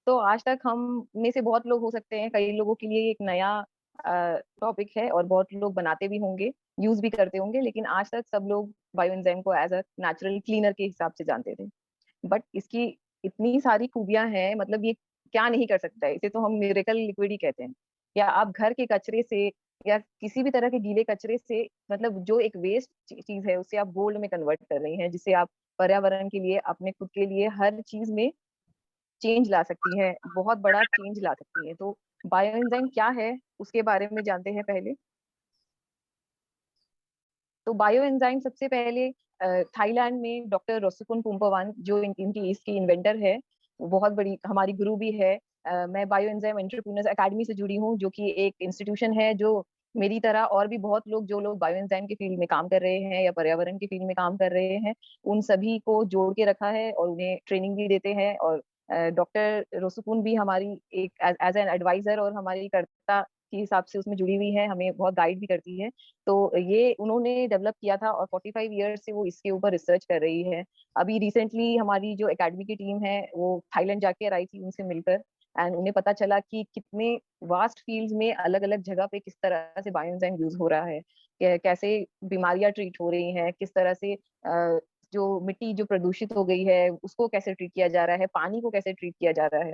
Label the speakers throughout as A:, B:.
A: तो आज तक हम में से बहुत लोग हो सकते हैं, कई लोगों के लिए ये एक नया टॉपिक है और बहुत लोग बनाते भी होंगे, यूज भी करते होंगे, लेकिन आज तक सब लोग बायो एंजाइम को एज अ नेचुरल क्लीनर के हिसाब से जानते थे। बट इसकी इतनी सारी खूबियां हैं, मतलब ये क्या नहीं कर सकता है, इसे तो हम मिरेकल लिक्विड ही कहते हैं। या आप घर के कचरे से या किसी भी तरह के गीले कचरे से, मतलब जो एक वेस्ट चीज है, उसे आप गोल्ड में कन्वर्ट कर रही हैं, जिससे आप पर्यावरण के लिए, अपने खुद के लिए, हर चीज में चेंज ला सकती है, बहुत बड़ा चेंज ला सकती है। तो बायो एंजाइम क्या है उसके बारे में जानते हैं पहले। तो बायो एंजाइम सबसे पहले थाईलैंड में डॉक्टर रोसुकुन पुम्पवान, जो इनकी इसकी इन्वेंटर है, वो बहुत बड़ी हमारी गुरु भी है। मैं बायो एंजाइम एंटरप्रेन्योर्स एकेडमी से जुड़ी हूँ, जो कि एक इंस्टीट्यूशन है जो मेरी तरह और भी बहुत लोग, जो लोग बायो एंजाइम की फील्ड में काम कर रहे हैं या पर्यावरण की फील्ड में काम कर रहे हैं, उन सभी को जोड़ के रखा है और उन्हें ट्रेनिंग भी देते हैं। और डॉक्टर रोसुकुन भी हमारी एक एज एन एडवाइजर और हमारी कर्ता के हिसाब से उसमें जुड़ी हुई है, हमें बहुत गाइड भी करती है। तो ये उन्होंने डेवलप किया था और 45 ईयर्स से वो इसके ऊपर रिसर्च कर रही है। अभी रिसेंटली हमारी जो एकेडमी की टीम है वो थाईलैंड जाके आई थी उनसे मिलकर, एंड उन्हें पता चला कि कितने वास्ट फील्ड्स में अलग अलग जगह पे किस तरह से बायोएंजाइम यूज हो रहा है, कैसे बीमारियां ट्रीट हो रही हैं, किस तरह से जो मिट्टी जो प्रदूषित हो गई है उसको कैसे ट्रीट किया जा रहा है, पानी को कैसे ट्रीट किया जा रहा है।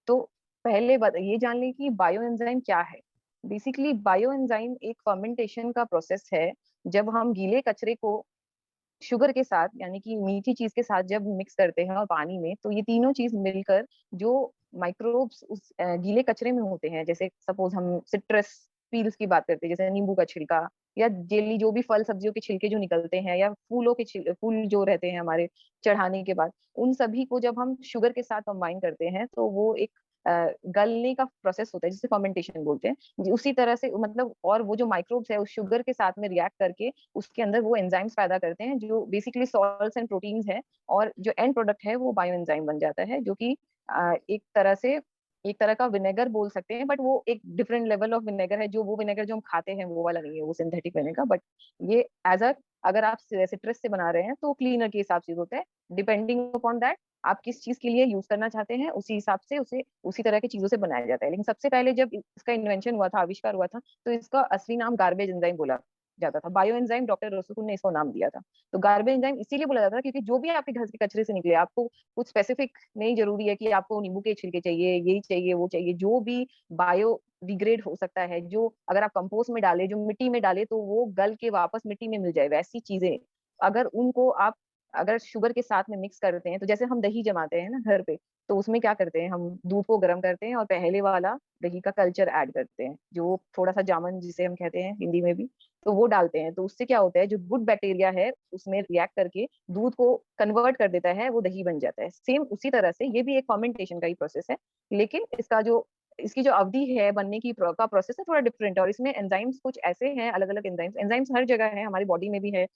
A: तो पहले ये जान लें कि बायो एंजाइम क्या है। बेसिकली बायो एंजाइम एक फर्मेंटेशन का प्रोसेस है। जब हम गीले कचरे को शुगर के साथ, यानी कि मीठी चीज के साथ जब मिक्स करते हैं और पानी में, तो ये तीनों चीज मिलकर जो माइक्रोब्स उस गीले कचरे में होते हैं, जैसे सपोज हम सिट्रस पील्स की बात करते हैं, जैसे नींबू का छिलका या जेली, जो भी फल सब्जियों के छिलके जो निकलते हैं, या फूलों के फूल जो रहते हैं हमारे चढ़ाने के बाद, उन सभी को जब हम शुगर के साथ कंबाइन करते हैं तो वो एक गलने का प्रोसेस होता है, जिसे फर्मेंटेशन बोलते हैं उसी तरह से, मतलब। और वो जो माइक्रोब्स है उस शुगर के साथ में रिएक्ट करके उसके अंदर वो एंजाइम्स पैदा करते हैं, जो बेसिकली सॉल्ट्स एंड प्रोटीन्स है। और जो एंड प्रोडक्ट है वो बायो एंजाइम बन जाता है, जो कि एक तरह का विनेगर बोल सकते हैं, बट वो एक डिफरेंट लेवल ऑफ विनेगर है। जो वो विनेगर जो हम खाते हैं वो वाला नहीं है, वो सिंथेटिक विनेगर। बट ये एज अ, अगर आप सिट्रस से बना रहे हैं तो क्लीनर के हिसाब से होता है। डिपेंडिंग अपॉन दैट आप किस चीज के लिए यूज करना चाहते हैं, उसी हिसाब से उसे उसी तरह की चीजों से बनाया जाता है। लेकिन सबसे पहले जब इसका इन्वेंशन हुआ था, आविष्कार हुआ था, तो इसका असली नाम गार्बेज एंजाइम बोला जाता था। बायो एंजाइम डॉक्टर रोसुकुन ने इसको नाम दिया था। तो गार्बेज एंजाइम इसीलिए बोला जाता था क्योंकि जो भी आपके घर के कचरे से निकले, आपको कुछ स्पेसिफिक नहीं जरूरी है कि आपको नींबू के छिलके चाहिए, यही चाहिए, वो चाहिए, जो भी बायो डिग्रेड हो सकता है, जो अगर आप कंपोस्ट में डाले, जो मिट्टी में डाले तो वो गल के वापस मिट्टी में मिल जाए, वैसी चीजें अगर उनको आप अगर शुगर के साथ में मिक्स करते हैं, तो जैसे हम दही जमाते हैं ना घर पे, तो उसमें क्या करते हैं, हम दूध को गर्म करते हैं और पहले वाला दही का कल्चर ऐड करते हैं, जो थोड़ा सा जामन जिसे हम कहते हैं हिंदी में भी, तो वो डालते हैं। तो उससे क्या होता है, जो गुड बैक्टीरिया है उसमें रिएक्ट करके दूध को कन्वर्ट कर देता है, वो दही बन जाता है। सेम उसी तरह से ये भी एक फर्मेंटेशन का ही प्रोसेस है, लेकिन इसकी जो अवधि है बनने की का प्रोसेस है थोड़ा डिफरेंट है। और इसमें एंजाइम्स कुछ ऐसे हैं, अलग अलग एंजाइम्स एंजाइम्स हर जगह है, हमारी बॉडी में भी है,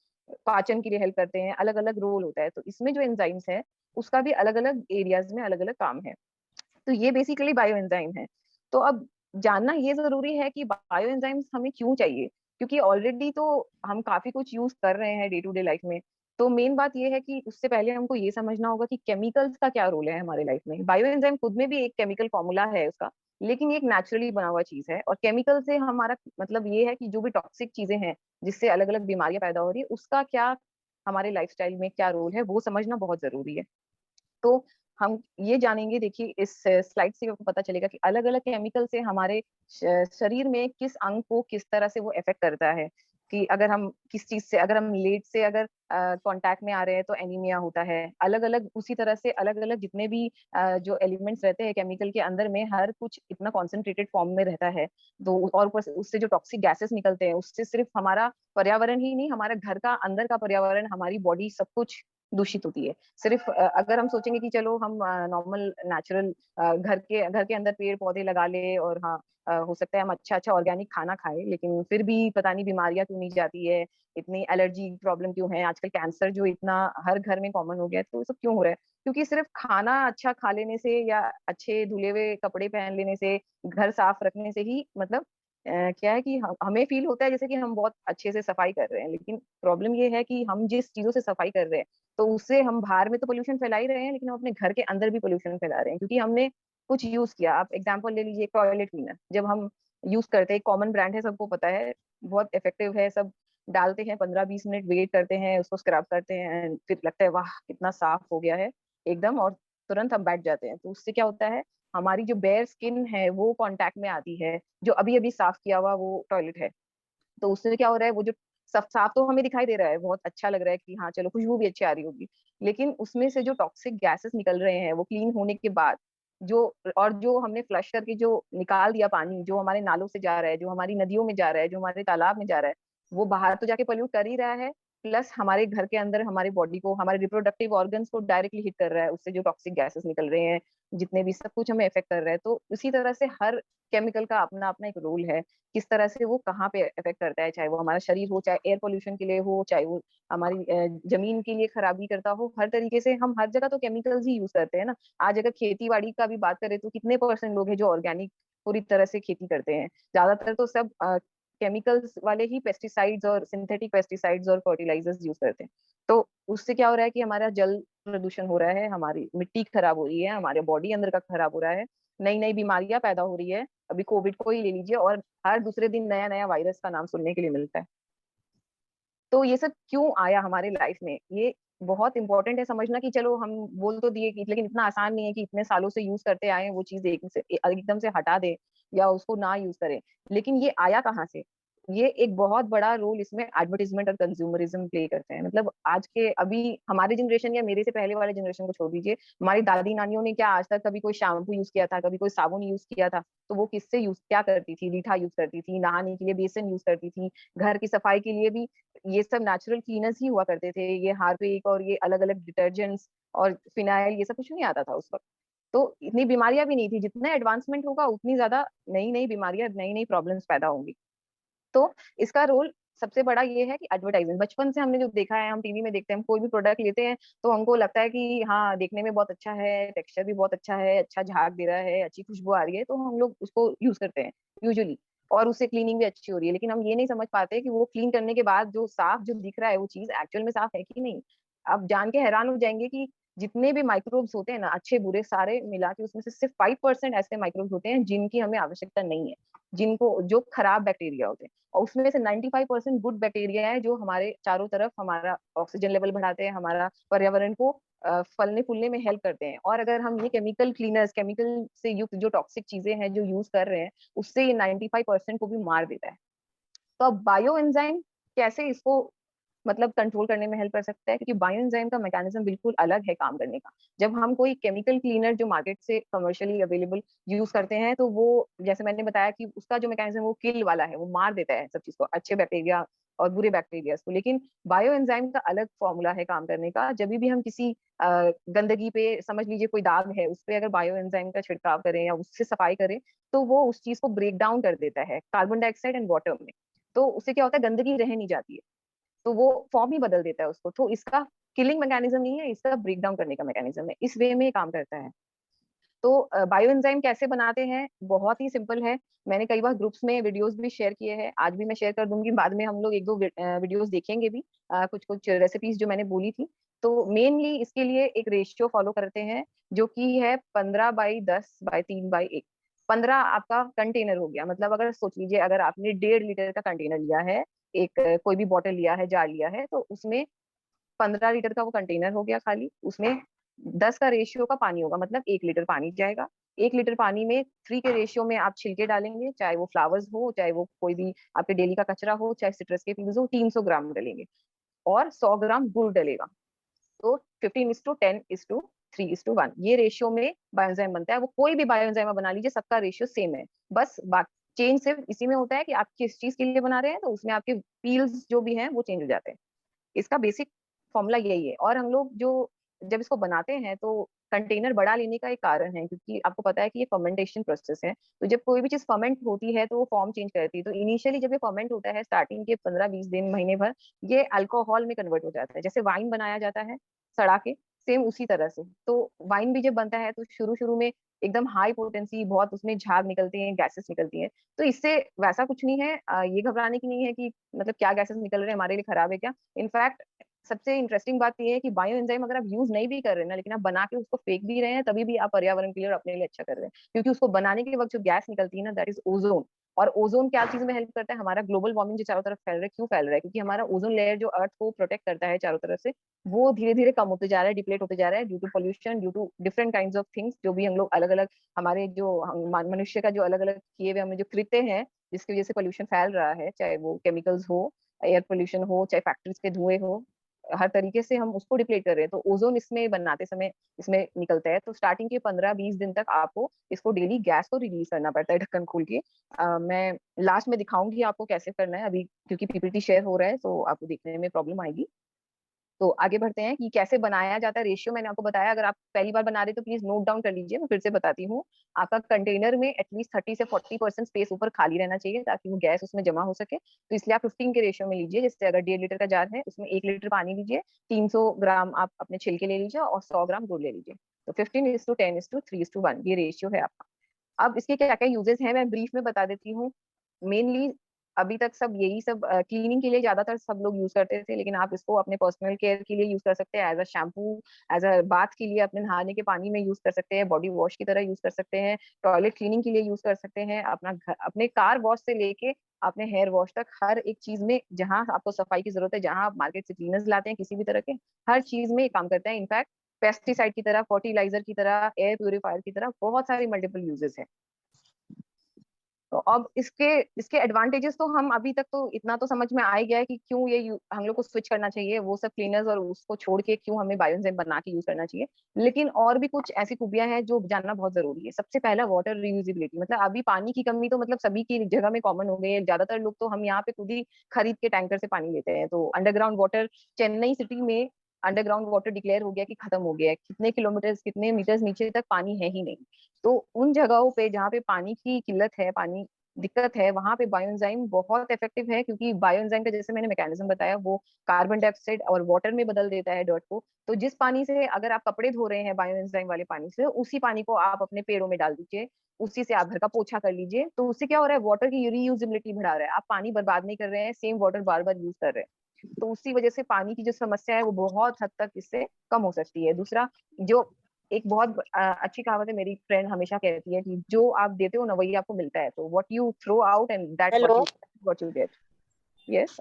A: पाचन के लिए हेल्प करते हैं, अलग अलग रोल होता है। तो इसमें जो एंजाइम्स है उसका भी अलग अलग एरियाज में अलग अलग काम है। तो ये बेसिकली बायो एंजाइम है। तो अब जानना ये जरूरी है कि बायो एंजाइम्स हमें क्यों चाहिए, क्योंकि ऑलरेडी तो हम काफी कुछ यूज कर रहे हैं डे टू डे लाइफ में। तो मेन बात ये है कि उससे पहले हमको ये समझना होगा कि केमिकल्स का क्या रोल है हमारे लाइफ में। बायो एंजाइम खुद में भी एक केमिकल फॉर्मूला है उसका, लेकिन ये एक नेचुरली बना हुआ चीज है। और केमिकल से हमारा मतलब ये है कि जो भी टॉक्सिक चीजें हैं जिससे अलग अलग बीमारियां पैदा हो रही है, उसका क्या हमारे लाइफस्टाइल में क्या रोल है, वो समझना बहुत जरूरी है। तो हम ये जानेंगे, देखिए इस स्लाइड से आपको पता चलेगा कि अलग अलग केमिकल से हमारे शरीर में किस अंग को किस तरह से वो इफेक्ट करता है। कि अगर हम किस चीज से, अगर हम लेट से अगर कांटेक्ट में आ रहे हैं तो एनीमिया होता है। अलग अलग उसी तरह से अलग अलग जितने भी जो एलिमेंट्स रहते हैं केमिकल के अंदर में, हर कुछ इतना कॉन्सेंट्रेटेड फॉर्म में रहता है। तो और ऊपर से उससे जो टॉक्सिक गैसेस निकलते हैं, उससे सिर्फ हमारा पर्यावरण ही नहीं, हमारा घर का अंदर का पर्यावरण, हमारी बॉडी, सब कुछ दूषित होती है। सिर्फ अगर हम सोचेंगे कि चलो हम नॉर्मल नेचुरल घर के अंदर पेड़ पौधे लगा ले, और हाँ हो सकता है हम अच्छा अच्छा ऑर्गेनिक खाना खाए, लेकिन फिर भी पता नहीं बीमारियां क्यों नहीं जाती है, इतनी एलर्जी प्रॉब्लम क्यों है, आजकल कैंसर जो इतना हर घर में कॉमन हो गया है, तो ये सब क्यों हो रहा है? क्योंकि सिर्फ खाना अच्छा खा लेने से या अच्छे धुले हुए कपड़े पहन लेने से, घर साफ रखने से ही, मतलब क्या है कि हमें फील होता है जैसे कि हम बहुत अच्छे से सफाई कर रहे हैं, लेकिन प्रॉब्लम ये है कि हम जिस चीजों से सफाई कर रहे हैं, तो उससे हम बाहर में तो पोल्यूशन फैला ही रहे हैं, लेकिन हम अपने घर के अंदर भी पोल्यूशन फैला रहे हैं, क्योंकि हमने कुछ यूज किया, आप एग्जांपल ले लीजिए टॉयलेट क्लीनर, जब हम यूज करते हैं, कॉमन ब्रांड है, सबको पता है, बहुत इफेक्टिव है, सब डालते हैं, 15-20 मिनट वेट करते हैं, उसको स्क्रब करते हैं, फिर लगता है वाह कितना साफ हो गया है एकदम, और तुरंत हम बैठ जाते हैं। तो उससे क्या होता है, हमारी जो बेयर स्किन है वो कांटेक्ट में आती है, जो अभी अभी साफ किया हुआ वो टॉयलेट है, तो उससे क्या हो रहा है, वो जो साफ साफ तो हमें दिखाई दे रहा है, बहुत अच्छा लग रहा है कि हाँ चलो खुशबू भी अच्छी आ रही होगी, लेकिन उसमें से जो टॉक्सिक गैसेस निकल रहे हैं वो क्लीन होने के बाद, जो और जो हमने फ्लश करके जो निकाल दिया पानी, जो हमारे नालों से जा रहा है, जो हमारी नदियों में जा रहा है, जो हमारे तालाब में जा रहा है, वो बाहर तो जाके पोल्यूट कर ही रहा है, प्लस हमारे घर के अंदर हमारे बॉडी को, हमारे रिप्रोडक्टिव ऑर्गन्स को डायरेक्टली हिट कर रहा है, उससे जो टॉक्सिक गैसेस निकल रहे हैं, जितने भी सब कुछ हमें इफेक्ट कर रहा है। तो उसी तरह से हर केमिकल का अपना अपना एक रोल है, किस तरह से वो कहाँ पे इफेक्ट करता है, चाहे वो हमारा शरीर हो, चाहे एयर पोल्यूशन के लिए हो, चाहे वो हमारी जमीन के लिए खराबी करता हो, हर तरीके से हम हर जगह तो केमिकल्स ही यूज करते हैं ना। आज अगर खेती बाड़ी का भी बात करें तो कितने परसेंट लोग हैं जो ऑर्गेनिक पूरी तरह से खेती करते हैं, ज्यादातर तो सब केमिकल्स वाले ही पेस्टिसाइड्स और सिंथेटिक पेस्टिसाइड्स और फर्टिलाइजर्स यूज करते हैं। तो उससे क्या हो रहा है कि हमारा जल प्रदूषण हो रहा है, हमारी मिट्टी खराब हो रही है, हमारे बॉडी अंदर का खराब हो रहा है, नई नई बीमारियां पैदा हो रही है। अभी कोविड को ही ले लीजिए, और हर दूसरे दिन नया नया वायरस का नाम सुनने के लिए मिलता है। तो ये सब क्यों आया हमारे लाइफ में, ये बहुत इंपॉर्टेंट है समझना, कि चलो हम बोल तो दिए कि, लेकिन इतना आसान नहीं है कि इतने सालों से यूज करते आए हैं वो चीज एकदम से हटा दे या उसको ना यूज करें। लेकिन ये आया कहाँ से, ये एक बहुत बड़ा रोल इसमें एडवर्टीजमेंट और कंज्यूमरिज्म प्ले करते हैं। मतलब आज के अभी हमारे जनरेशन या मेरे से पहले वाले जनरेशन को छोड़ दीजिए, हमारी दादी नानियों ने क्या आज तक कभी कोई शैम्पू यूज किया था, कभी कोई साबुन यूज किया था? तो वो किससे यूज क्या करती थी, रीठा यूज करती थी, नहाने के लिए बेसन यूज करती थी, घर की सफाई के लिए भी ये सब नेचुरल क्लीनर्स ही हुआ करते थे, ये हार्पिक और ये अलग अलग डिटर्जेंट्स और फिनाइल, ये सब कुछ नहीं आता था उस वक्त। तो इतनी बीमारियां भी नहीं थी, जितना एडवांसमेंट होगा उतनी ज्यादा नई नई बीमारियां, नई नई प्रॉब्लम्स पैदा होंगी। तो इसका रोल सबसे बड़ा ये है कि एडवर्टाइजमेंट, बचपन से हमने जो देखा है, हम टीवी में देखते हैं, हम कोई भी प्रोडक्ट लेते हैं तो हमको लगता है कि हाँ देखने में बहुत अच्छा है, टेक्सचर भी बहुत अच्छा है, अच्छा झाग दे रहा है, अच्छी खुशबू आ रही है, तो हम लोग उसको यूज करते हैं यूजुअली, और उससे क्लीनिंग भी अच्छी हो रही है। लेकिन हम ये नहीं समझ पाते कि वो क्लीन करने के बाद जो साफ जो दिख रहा है वो चीज एक्चुअल में साफ है कि नहीं। आप जान के हैरान हो जाएंगे कि जितने भी माइक्रोब्स होते हैं ना, अच्छे बुरे सारे मिला के, उसमें से सिर्फ 5% ऐसे माइक्रोब्स होते हैं जिनकी हमें आवश्यकता नहीं है, जिनको जो खराब बैक्टीरिया होते हैं, और उसमें से 95% गुड बैक्टीरिया है जो हमारे चारों तरफ हमारा ऑक्सीजन लेवल बढ़ाते हैं, हमारा पर्यावरण को फलने फूलने में हेल्प करते हैं। और अगर हम ये केमिकल क्लीनर्स, केमिकल से युक्त जो टॉक्सिक चीजें हैं जो यूज कर रहे हैं, उससे ये 95% को भी मार देता है। तो अब बायो एंजाइम कैसे इसको मतलब कंट्रोल करने में हेल्प कर सकता है, क्योंकि बायो एंजाइम का मैकेनिज्म बिल्कुल अलग है काम करने का। जब हम कोई केमिकल क्लीनर जो मार्केट से कमर्शियली अवेलेबल यूज करते हैं, तो वो जैसे मैंने बताया कि उसका जो मैकेनिज्म वो किल वाला है, वो मार देता है सब चीज को, अच्छे बैक्टीरिया और बुरे बैक्टीरिया को। लेकिन बायो एंजाइम का अलग फॉर्मूला है काम करने का। जब भी हम किसी गंदगी पे, समझ लीजिए कोई दाग है, उस पे अगर बायो एंजाइम का छिड़काव करें या उससे सफाई करें, तो वो उस चीज को ब्रेक डाउन कर देता है कार्बन डाइऑक्साइड एंड वाटर में। तो उससे क्या होता है, गंदगी रह नहीं जाती है, तो वो फॉर्म ही बदल देता है उसको। तो इसका किलिंग मैकेनिज्म नहीं है, इसका ब्रेक डाउन करने का मैकेनिज्म है, इस वे में काम करता है। तो बायो एंजाइम कैसे बनाते हैं, बहुत ही सिंपल है। मैंने कई बार ग्रुप्स में वीडियोस भी शेयर किए हैं, आज भी मैं शेयर कर दूंगी, बाद में हम लोग एक दो वीडियोस देखेंगे भी, कुछ कुछ रेसिपीज जो मैंने बोली थी। तो मेनली इसके लिए एक रेशियो फॉलो करते हैं, जो कि है 15/10/3/1। 15 आपका कंटेनर हो गया, मतलब अगर सोच लीजिए अगर आपने 1.5 लीटर का कंटेनर लिया है, एक कोई भी बॉटल लिया है, जार लिया है, तो उसमें 15 लीटर का वो कंटेनर हो गया खाली, उसमें 10 का रेशियो का पानी होगा, मतलब 1 लीटर पानी जाएगा। 1 लीटर पानी में 3 के रेशियो में आप छिलके डालेंगे, चाहे वो फ्लावर्स हो, चाहे वो कोई भी आपके डेली का कचरा हो, चाहे सिट्रस के पील्स हो, 300 ग्राम डलेंगे, और 100 ग्राम गुड़ डलेगा। तो 15:10:3:1, ये रेशियो में बायोएंजाइम बनता है। वो कोई भी बायोएंजाइम बना लीजिए, सबका रेशियो सेम है, बस बाकी चेंज सिर्फ इसी में होता है कि आप किस चीज के लिए बना रहे हैं, तो उसमें आपके पील्स जो भी हैं वो चेंज हो जाते हैं। इसका बेसिक फॉर्मूला यही है। और हम लोग जो जब इसको बनाते हैं तो कंटेनर बड़ा लेने का एक कारण है, क्योंकि आपको पता है कि ये फर्मेंटेशन प्रोसेस है। तो जब कोई भी चीज फर्मेंट होती है तो वो फॉर्म चेंज करती है। तो इनिशियली जब ये फर्मेंट होता है, स्टार्टिंग के 15-20 दिन, महीने भर, ये अल्कोहल में कन्वर्ट हो जाता है, जैसे वाइन बनाया जाता है सड़ा के, सेम उसी तरह से। तो वाइन भी जब बनता है तो शुरू शुरू में एकदम हाई पोटेंसी, बहुत उसमें झाग निकलते हैं, गैसेस निकलती हैं। तो इससे वैसा कुछ नहीं है, ये घबराने की नहीं है कि मतलब क्या गैसेस निकल रहे हैं, हमारे लिए खराब है क्या। इनफैक्ट सबसे इंटरेस्टिंग बात ये है कि बायो एंजाइम अगर आप यूज नहीं भी कर रहे हैं ना, लेकिन आप बना के उसको फेंक भी रहे हैं, तभी भी आप पर्यावरण के लिए और अपने लिए अच्छा कर रहे हैं, क्योंकि उसको बनाने के वक्त जो गैस निकलती है ना, दैट इज ओजोन। और ओजोन क्या चीज में हेल्प करता है? हमारा ग्लोबल वार्मिंग जो चारों तरफ फैल रहा है, क्यों फैल रहा है? क्योंकि हमारा ओजोन लेयर जो अर्थ को प्रोटेक्ट करता है चारों तरफ से, वो धीरे धीरे कम होते जा रहा है, डिप्लेट होते जा रहा है, due to pollution, due to different kind of things, जो भी हम लोग अलग अलग, हमारे जो मनुष्य का जो अलग अलग किए हुए हमें जो कृत्य हैं, जिसकी वजह से पोल्यूशन फैल रहा है, चाहे वो केमिकल्स हो, एयर पोल्यूशन हो, चाहे फैक्ट्रीज के धुएं हो, हर तरीके से हम उसको डिप्लीट कर रहे हैं। तो ओजोन इसमें बनाते समय इसमें निकलता है। तो स्टार्टिंग के 15-20 दिन तक आपको इसको डेली गैस को रिलीज करना पड़ता है ढक्कन खोल के। मैं लास्ट में दिखाऊंगी आपको कैसे करना है, अभी क्योंकि पीपीटी शेयर हो रहा है तो आपको देखने में प्रॉब्लम आएगी। तो आगे बढ़ते हैं कि कैसे बनाया जाता है। रेशियो मैंने आपको बताया, अगर आप पहली बार बना रहे तो प्लीज नोट डाउन कर लीजिए, मैं फिर से बताती हूँ। आपका कंटेनर में एटलीस्ट 30 से 40% स्पेस ऊपर खाली रहना चाहिए, ताकि वो गैस उसमें जमा हो सके। तो इसलिए आप 15 के रेशियो में लीजिए। जैसे अगर 1.5 लीटर का जार है, उसमें 1 लीटर पानी लीजिए, 300 ग्राम आप अपने छिलके ले लीजिए और 100 ग्राम गुड़ ले लीजिए। तो 15:10:3:1 ये रेशियो है आपका। अब इसके क्या क्या यूजेस हैं, मैं ब्रीफ में बता देती हूँ। मेनली अभी तक सब यही सब क्लीनिंग के लिए ज्यादातर सब लोग यूज करते थे, लेकिन आप इसको अपने पर्सनल केयर के लिए यूज कर सकते हैं, as a shampoo, as a bath के लिए अपने नहाने के पानी में यूज कर सकते हैं, बॉडी वॉश की तरह यूज कर सकते हैं, टॉयलेट क्लीनिंग के लिए यूज कर सकते हैं, अपना घर, अपने कार वॉश से लेके अपने हेयर वॉश तक, हर एक चीज में जहां आपको सफाई की जरूरत है, जहां आप मार्केट से क्लीनर्स लाते हैं किसी भी तरह के, हर चीज में ये काम करता है। इनफैक्ट पेस्टिसाइड की तरह, फर्टिलाइजर की तरह, एयर प्यूरिफायर की तरह बहुत सारी मल्टीपल यूजेस हैं। तो अब इसके इसके एडवांटेजेस तो हम अभी तक तो इतना तो समझ में आ ही गया है कि क्यों हम लोग को स्विच करना चाहिए वो सब क्लीनर्स, और उसको छोड़ के क्यों हमें बायोएंजाइम बना के यूज करना चाहिए। लेकिन और भी कुछ ऐसी खूबियां हैं जो जानना बहुत जरूरी है। सबसे पहला वाटर रियूजिबिलिटी, मतलब अभी पानी की कमी तो मतलब सभी की जगह में कॉमन हो गई है। ज्यादातर लोग तो हम यहाँ पे खुद ही खरीद के टैंकर से पानी लेते हैं। तो अंडरग्राउंड वाटर, चेन्नई सिटी में अंडरग्राउंड वाटर डिक्लेयर हो गया कि खत्म हो गया है, कितने किलोमीटर कितने मीटर्स नीचे तक पानी है ही नहीं। तो उन जगहों पे जहाँ पे पानी की किल्लत है, पानी दिक्कत है, वहां पे बायोएंजाइम बहुत इफेक्टिव है, क्योंकि बायोएंजाइम का जैसे मैंने मैकेनिज्म बताया, वो कार्बन डाइऑक्साइड और वाटर में बदल देता है डर्ट को। तो जिस पानी से अगर आप कपड़े धो रहे हैं बायोएंजाइम वाले पानी से, उसी पानी को आप अपने पेड़ों में डाल दीजिए, उसी से आप घर का पोछा कर लीजिए। तो उससे क्या हो रहा है, वाटर की रीयूजेबिलिटी बढ़ा रहा है, आप पानी बर्बाद नहीं कर रहे हैं, सेम वाटर बार बार यूज कर रहे हैं। तो उसी वजह से पानी की जो समस्या है वो बहुत हद तक इससे कम हो सकती है। दूसरा, जो एक बहुत अच्छी कहावत है, मेरी फ्रेंड हमेशा कहती है कि जो आप देते हो ना, वही आपको मिलता है। तो what you throw out and that's
B: hello.
A: What you get. Yes,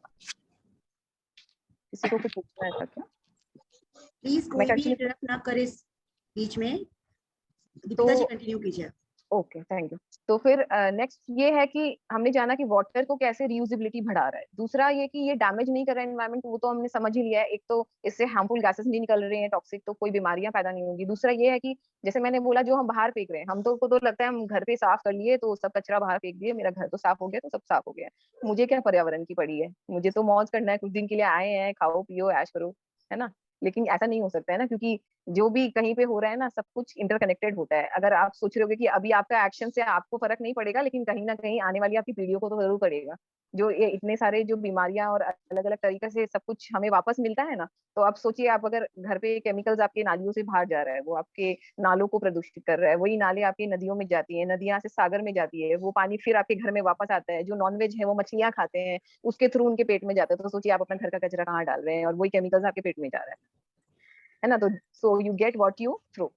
A: किसी को कुछ पूछना है था क्या?
B: प्लीज
A: मैं
B: कोई भी
A: कंटिन्यू?
B: इंटरप्ट ना करे बीच में।
A: तो
B: दीपिका जी कंटिन्यू कीजिए।
A: Okay, thank you. तो फिर नेक्स्ट ये है कि हमने जाना कि वाटर को कैसे रियूजेबिलिटी बढ़ा रहा है। दूसरा ये कि ये डैमेज नहीं कर रहा है एनवायरमेंट, वो तो हमने समझ ही लिया है। एक तो इससे हार्मफुल गैसेस नहीं निकल रहे हैं टॉक्सिक, तो कोई बीमारियां पैदा नहीं होंगी। दूसरा ये है कि जैसे मैंने बोला, जो हम बाहर फेंक रहे हैं, हम तो लगता है हम घर पे साफ कर लिए तो सब कचरा बाहर फेंक दिए, मेरा घर तो साफ हो गया तो सब साफ हो गया, मुझे क्या पर्यावरण की पड़ी है, मुझे तो मौज करना है, कुछ दिन के लिए आए हैं, खाओ पियो ऐश करो, है ना। लेकिन ऐसा नहीं हो सकता है ना, क्योंकि जो भी कहीं पे हो रहा है ना, सब कुछ इंटरकनेक्टेड होता है। अगर आप सोच रहे होगे कि अभी आपका एक्शन से आपको फर्क नहीं पड़ेगा, लेकिन कहीं ना कहीं आने वाली आपकी पीढ़ियों को तो जरूर पड़ेगा। जो ये इतने सारे जो बीमारियां और अलग अलग तरीके से सब कुछ हमें वापस मिलता है ना, तो आप सोचिए, आप अगर घर पे केमिकल्स आपके नालियों से बाहर जा रहा है, वो आपके नालों को प्रदूषित कर रहा है, वही नाले आपकी नदियों में जाती है, नदियां से सागर में जाती है, वो पानी फिर आपके घर में वापस आता है। जो नॉनवेज है वो मछलियां खाते हैं, उसके थ्रू उनके पेट में जाता है। तो सोचिए आप अपना घर का कचरा कहाँ डाल रहे हैं, और वही केमिकल्स आपके पेट में जा रहा है ना। तो so you get what you throw,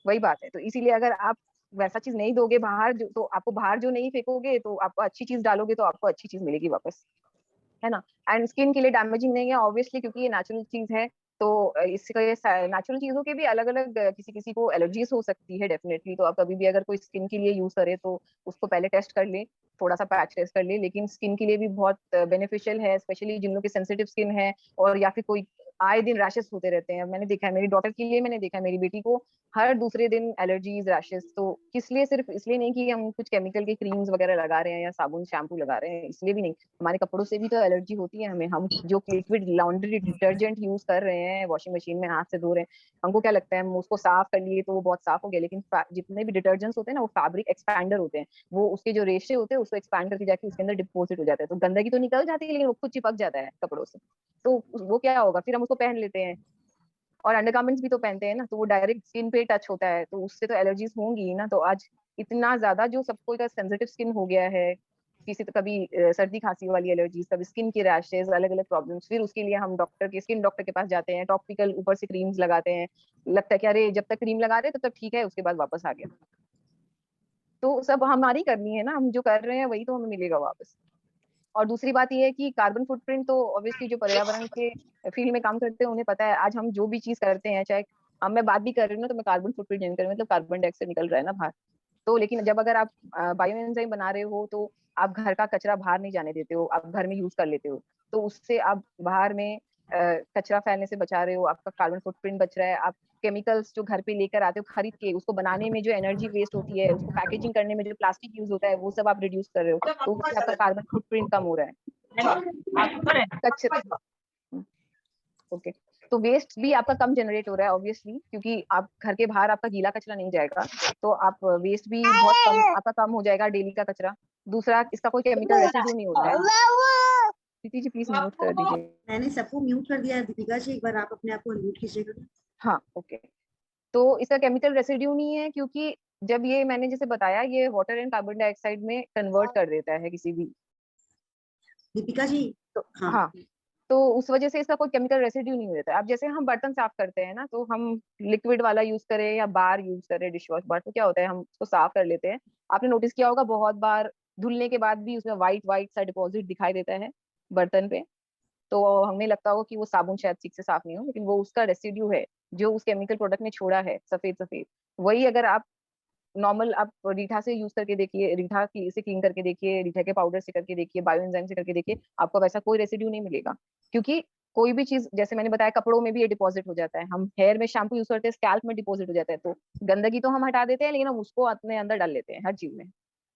A: वही बात है। तो इसीलिए अगर आप वैसा चीज नहीं दोगे बाहर, जो तो आपको बाहर जो नहीं फेंकोगे, तो आपको अच्छी चीज डालोगे तो आपको अच्छी चीज मिलेगी वापस, है ना। एंड स्किन के लिए डैमेजिंग नहीं है ऑब्वियसली, क्योंकि ये नेचुरल चीज है। तो इसका ये नेचुरल चीजों के भी अलग अलग, किसी किसी को एलर्जीज हो सकती है डेफिनेटली। तो आप कभी भी अगर कोई स्किन के लिए यूज करे तो उसको पहले टेस्ट कर ले, थोड़ा सा पैच टेस्ट कर ले। लेकिन स्किन के लिए भी बहुत बेनिफिशियल है, स्पेशली जिन लोग की सेंसिटिव स्किन है, और या फिर कोई आए दिन रैशेस होते रहते हैं। मैंने देखा है मेरी डॉटर के लिए, मैंने देखा है मेरी बेटी को हर दूसरे दिन एलर्जीज रैशेस। तो किस लिए? सिर्फ इसलिए नहीं कि हम कुछ केमिकल के क्रीम्स वगैरह लगा रहे हैं या साबुन शैम्पू लगा रहे हैं, इसलिए भी नहीं। हमारे कपड़ों से भी तो एलर्जी होती है हमें। हम जो लिक्विड लॉन्ड्री डिटर्जेंट यूज कर रहे हैं, वॉशिंग मशीन में हाथ से धो रहे हैं, हमको क्या लगता है हम उसको साफ कर लिए तो वो बहुत साफ हो गया, लेकिन जितने भी डिटर्जेंट्स होते हैं ना, वो फैब्रिक एक्सपैंडर होते हैं। वो उसके जो रेशे होते हैं उसको एक्सपैंड करके जाके उसके अंदर डिपोजिट हो जाता है। तो गंदगी तो निकल जाती है, लेकिन वो खुद चिपक जाता है कपड़ों से। तो वो क्या होगा, फिर हम उसको पहन लेते हैं। और अंडरगारमेंट्स भी तो पहनते हैं ना, तो वो डायरेक्ट स्किन पे टच होता है, तो उससे तो एलर्जीज होंगी ही ना। तो आज इतना ज्यादा जो सबको का सेंसिटिव स्किन हो गया है, किसी तो कभी सर्दी खांसी वाली एलर्जीज, कभी स्किन की रैशेज, अलग अलग प्रॉब्लम्स, फिर उसके लिए हम स्किन डॉक्टर के पास जाते हैं, टॉपिकल ऊपर से क्रीम्स लगाते हैं, लगता है कि अरे जब तक क्रीम लगा रहे तब तक ठीक है, उसके बाद वापस आ गया। तो सब हमारी करनी है ना, हम जो कर रहे हैं वही तो हमें मिलेगा वापस। और दूसरी बात ये है कि कार्बन फुटप्रिंट तो ऑब्वियसली जो पर्यावरण के फील्ड में काम करते हैं उन्हें पता है, आज हम जो भी चीज करते हैं, चाहे अब मैं बात भी कर रही हूँ ना तो मैं कार्बन फुटप्रिंट नहीं कर रही, मतलब कार्बन डाइऑक्साइड निकल रहा है ना बाहर। तो लेकिन जब अगर आप बायो एंजाइम बना रहे हो तो आप घर का कचरा बाहर नहीं जाने देते हो, आप घर में यूज कर लेते हो, तो उससे आप बाहर में कचरा फैलने से बचा रहे हो, आपका कार्बन फुटप्रिंट बच रहा है। आप केमिकल्स जो घर पे लेकर आते हो खरीद के, उसको बनाने में जो एनर्जी वेस्ट होती है, उसको पैकेजिंग करने में जो प्लास्टिक यूज होता है, वो सब आप रिड्यूस कर रहे हो, तो उससे आपका कार्बन फुटप्रिंट कम हो रहा है। आप कचरा, ओके, तो वेस्ट भी आपका कम जनरेट हो रहा है ऑब्वियसली, क्योंकि आप घर के बाहर आपका गीला कचरा नहीं जाएगा, तो आप वेस्ट भी बहुत कम आपका कम हो जाएगा डेली का कचरा। दूसरा, इसका कोई केमिकल रेसिड्यू नहीं होता है। प्रीति जी प्लीज म्यूट कर दीजिए।
B: मैंने सबको म्यूट कर दिया है, दीपिका जी एक बार आप अपने आप को अनम्यूट कीजिएगा।
A: हाँ ओके, तो इसका केमिकल रेसिड्यू नहीं है, क्योंकि जब ये मैंने जैसे बताया, ये वाटर एंड कार्बन डाइऑक्साइड में कन्वर्ट कर देता है किसी भी,
B: दीपिका जी।
A: तो
B: हाँ।
A: हाँ, तो उस वजह से इसका कोई केमिकल रेसिड्यू नहीं होता है। अब जैसे हम बर्तन साफ करते हैं ना, तो हम लिक्विड वाला यूज करें या बार यूज करें, डिश वॉश बार, तो क्या होता है, हम उसको साफ कर लेते हैं। आपने नोटिस किया होगा बहुत बार धुलने के बाद भी उसमें व्हाइट व्हाइट सा डिपॉजिट दिखाई देता है बर्तन पे, तो हमें लगता होगा कि वो साबुन शायद ठीक से साफ नहीं हो, लेकिन वो उसका रेसिड्यू है जो उस केमिकल प्रोडक्ट ने छोड़ा है, सफेद सफेद। वही अगर आप नॉर्मल आप रीठा से यूज करके देखिए, रीठा की से क्लीन करके देखिए, रीठा के पाउडर से करके देखिए, बायो एंजाइम से करके देखिए, आपको वैसा कोई रेसिड्यू नहीं मिलेगा। क्योंकि कोई भी चीज, जैसे मैंने बताया, कपड़ों में भी ये डिपॉजिट हो जाता है, हम हेयर में शैम्पू यूज करते हैं, स्कैल्प में डिपॉजिट हो जाता है, तो गंदगी तो हम हटा देते हैं, लेकिन हम उसको अपने अंदर डाल लेते हैं हर चीज में,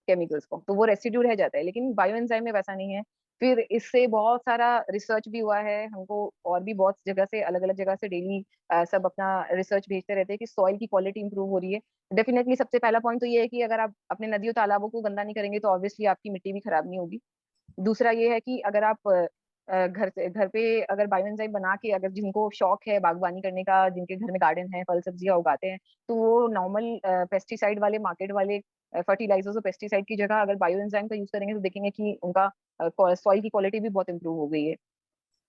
A: केमिकल्स को, तो वो रेसिड्यू रह जाता है। लेकिन बायो एंजाइम में वैसा नहीं है। फिर इससे बहुत सारा रिसर्च भी हुआ है हमको, और भी बहुत जगह से, अलग अलग जगह से डेली सब अपना रिसर्च भेजते रहते हैं कि सॉइल की क्वालिटी इंप्रूव हो रही है। डेफिनेटली सबसे पहला पॉइंट तो ये है कि अगर आप अपने नदियों तालाबों को गंदा नहीं करेंगे तो ऑब्वियसली आपकी मिट्टी भी खराब नहीं होगी। दूसरा ये है कि अगर आप घर पे अगर बायो एंजाइम बना के, अगर जिनको शौक है बागवानी करने का, जिनके घर में गार्डन है, फल सब्जियां उगाते हैं, तो वो नॉर्मल पेस्टिसाइड वाले, मार्केट वाले फर्टिलाइजर्स और पेस्टिसाइड की जगह अगर बायो एंजाइम का यूज करेंगे तो देखेंगे कि उनका सॉइल की क्वालिटी भी बहुत इंप्रूव हो गई है।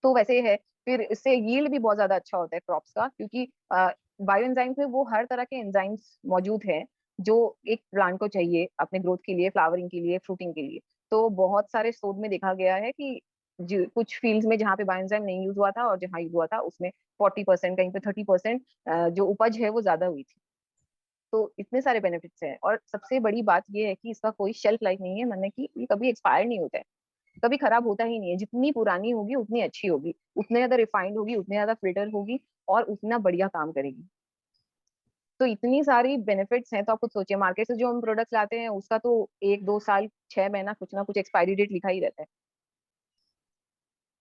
A: तो वैसे है। फिर इससे यील्ड भी बहुत ज्यादा अच्छा होता है क्रॉप्स का, क्योंकि बायो एंजाइम्स में वो हर तरह के एंजाइम्स मौजूद हैं जो एक प्लांट को चाहिए अपने ग्रोथ के लिए, फ्लावरिंग के लिए, फ्रूटिंग के लिए। तो बहुत सारे शोध में देखा गया है कि कुछ फील्ड्स में जहाँ पे बायो एंजाइम नहीं यूज हुआ था और जहाँ यूज हुआ था उसमें 40%, कहीं पे 30% जो उपज है वो ज्यादा हुई थी। तो इतने सारे बेनिफिट्स हैं, और सबसे बड़ी बात ये है कि इसका कोई शेल्फ लाइफ नहीं है, मतलब कि ये कभी एक्सपायर नहीं होता है, कभी खराब होता ही नहीं है। जितनी पुरानी होगी उतनी अच्छी होगी, उतने ज्यादा रिफाइंड होगी, उतने ज्यादा फिल्टर होगी, और उतना बढ़िया काम करेगी। तो इतनी सारी बेनिफिट्स हैं, तो आप खुद सोचिए, मार्केट से जो हम प्रोडक्ट्स लाते हैं उसका तो 1-2 साल 6 महीना कुछ ना कुछ एक्सपायरी डेट लिखा ही रहता है।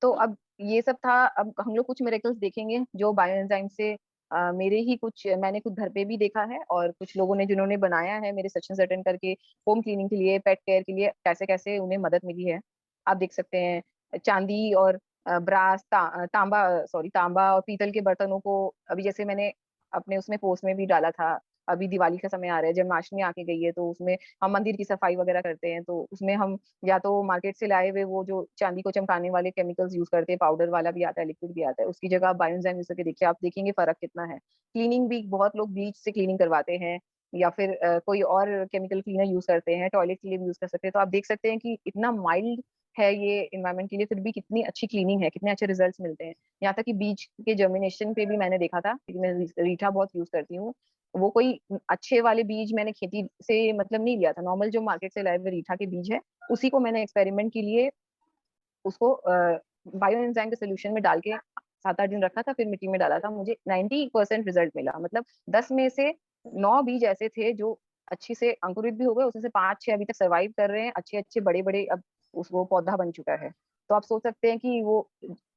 A: तो अब ये सब था। अब हम लोग कुछ मिरेकल्स देखेंगे जो बायो एंजाइम से मेरे ही कुछ, मैंने खुद घर पे भी देखा है, और कुछ लोगों ने जिन्होंने बनाया है मेरे सेशंस अटेंड करके, होम क्लीनिंग के लिए, पेट केयर के लिए, कैसे कैसे उन्हें मदद मिली है। आप देख सकते हैं चांदी और ब्रास, तांबा, सॉरी, तांबा और पीतल के बर्तनों को, अभी जैसे मैंने अपने उसमें पोस्ट में भी डाला था, अभी दिवाली का समय आ रहा है, जन्माष्टमी आके गई है, तो उसमें हम मंदिर की सफाई वगैरह करते हैं, तो उसमें हम या तो मार्केट से लाए हुए वो जो चांदी को चमकाने वाले केमिकल्स यूज करते हैं, पाउडर वाला भी आता है, लिक्विड भी आता है, उसकी जगह आप बायो एंजाइम यूज करके देखिए, आप देखेंगे फर्क कितना है। क्लीनिंग भी बहुत लोग ब्लीच से क्लीनिंग करवाते हैं, या फिर कोई और केमिकल क्लीनर यूज करते हैं, टॉयलेट के लिए भी यूज कर सकते हैं। तो आप देख सकते हैं कि इतना माइल्ड है ये इन्वायरमेंट के लिए, फिर भी कितनी अच्छी क्लीनिंग है, कितने अच्छे रिजल्ट्स मिलते हैं। यहाँ तक कि बीज के जर्मिनेशन पे भी मैंने देखा था, क्योंकि मैं रीठा बहुत यूज करती हूँ, वो कोई अच्छे वाले बीज मैंने खेती से मतलब नहीं लिया था, नॉर्मल जो मार्केट से लाए हुए रीठा के बीज है, उसी को मैंने एक्सपेरिमेंट के लिए उसको बायो एंजाइम के सोल्यूशन में डाल के 7-8 दिन रखा था, फिर मिट्टी में डाला था, मुझे 90% रिजल्ट मिला। मतलब 10 में से 9 बीज ऐसे थे जो अच्छी से अंकुरित भी हो गए, उसमें से 5-6 अभी तक सर्वाइव कर रहे हैं, अच्छे अच्छे बड़े बड़े, अब उसको पौधा बन चुका है। तो आप सोच सकते हैं कि वो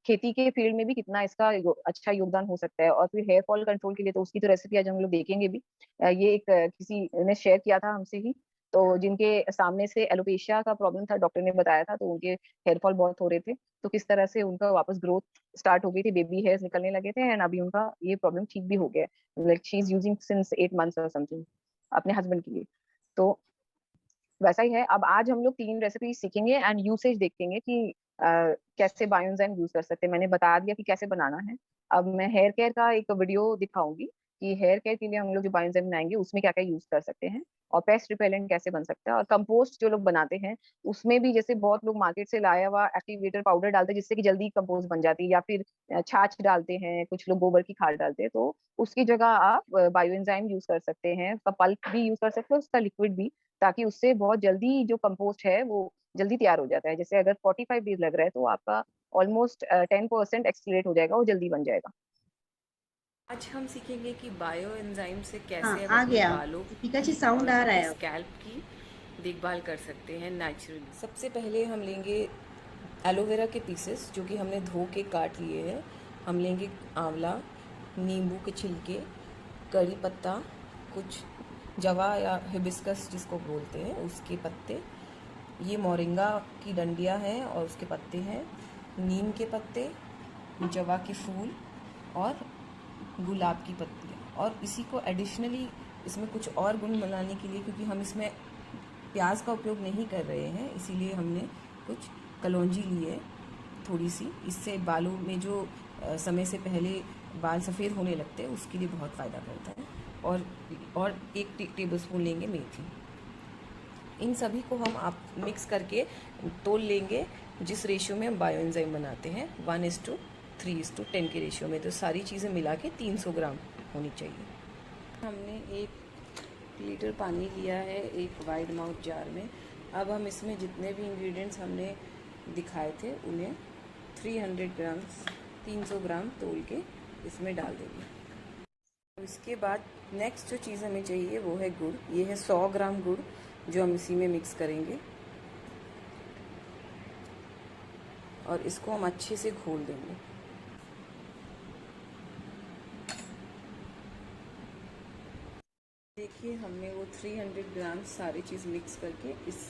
A: खेती के फील्ड में भी कितना इसका अच्छा योगदान हो सकता है। और फिर हेयर फॉल कंट्रोल के लिए तो उसकी तो रेसिपी आज हम लोग देखेंगे भी। ये एक किसी ने शेयर किया था हमसे ही, तो जिनके सामने से एलोपेशिया का प्रॉब्लम था, डॉक्टर ने बताया था, तो उनके हेयर फॉल बहुत हो रहे थे, तो किस तरह से उनका वापस ग्रोथ स्टार्ट हो गई थी, बेबी हेयर्स निकलने लगे थे, एंड अभी उनका ये प्रॉब्लम ठीक भी हो गया है। Like she is using since 8 months और समथिंग अपने हस्बैंड के लिए। तो वैसा ही है। अब आज हम लोग 3 रेसिपी सीखेंगे एंड यूसेज देखेंगे कि कैसे बायो एंजाइम यूज कर सकते हैं। मैंने बता दिया कि कैसे बनाना है। अब मैं हेयर केयर का एक वीडियो दिखाऊंगी कि हेयर केयर के लिए हम लोग जो बायो एंजाइम बनाएंगे उसमें क्या क्या यूज कर सकते हैं, और पेस्ट रिपेलेंट कैसे बन सकता है, और कंपोस्ट जो लोग बनाते हैं उसमें भी जैसे बहुत लोग मार्केट से लाया हुआ एक्टिवेटर पाउडर डालते हैं जिससे कि जल्दी कंपोस्ट बन जाती है, या फिर छाछ डालते हैं, कुछ लोग गोबर की खाद डालते हैं, तो उसकी जगह आप बायो एंजाइम यूज कर सकते हैं। उसका पल्प भी यूज कर सकते हैं, उसका लिक्विड भी, ताकि उससे बहुत जल्दी जो कंपोस्ट है वो जल्दी तैयार हो जाता है। जैसे अगर 45 डेज लग रहा है तो आपका ऑलमोस्ट 10% एक्सलेट हो जाएगा, वो जल्दी बन जाएगा।
C: आज हम सीखेंगे कि बायो एंजाइम से
B: हाँ,
C: कैसे हम
B: आ
C: अपने
B: गया
C: बालों
B: दीपिका जी,
C: की
B: साउंड
C: और
B: आ रहा
C: अपने
B: है अब।
C: स्कैल्प की देखभाल कर सकते हैं नेचुरली। सबसे पहले हम लेंगे एलोवेरा के पीसेस जो कि हमने धो के काट लिए हैं। हम लेंगे आंवला, नींबू के छिलके, कड़ी पत्ता, कुछ जवा या हिबिस्कस जिसको बोलते हैं उसके पत्ते, ये मोरिंगा की डंडियां हैं और उसके पत्ते हैं, नीम के पत्ते, जवा के फूल और गुलाब की पत्तियाँ। और इसी को एडिशनली इसमें कुछ और गुण बनाने के लिए, क्योंकि हम इसमें प्याज का उपयोग नहीं कर रहे हैं, इसीलिए हमने कुछ कलौंजी ली है थोड़ी सी। इससे बालों में जो समय से पहले बाल सफ़ेद होने लगते हैं उसके लिए बहुत फ़ायदा करता है। और 1 टेबल स्पून लेंगे मेथी। इन सभी को हम आप मिक्स करके तोल लेंगे जिस रेशियो में हम बायो एंजाइम बनाते हैं, 1:3:10 के रेशियो में। तो सारी चीज़ें मिला के 300 ग्राम होनी चाहिए। हमने 1 लीटर पानी लिया है एक वाइड माउथ जार में। अब हम इसमें जितने भी इंग्रेडिएंट्स हमने दिखाए थे उन्हें 300 ग्राम 300 ग्राम तोल के इसमें डाल देंगे। इसके बाद नेक्स्ट जो चीज़ हमें चाहिए वो है गुड़। ये है 100 ग्राम गुड़ जो हम इसी में मिक्स करेंगे और इसको हम अच्छे से घोल देंगे। देखिए हमने वो 300 ग्राम सारी चीज़ मिक्स करके इस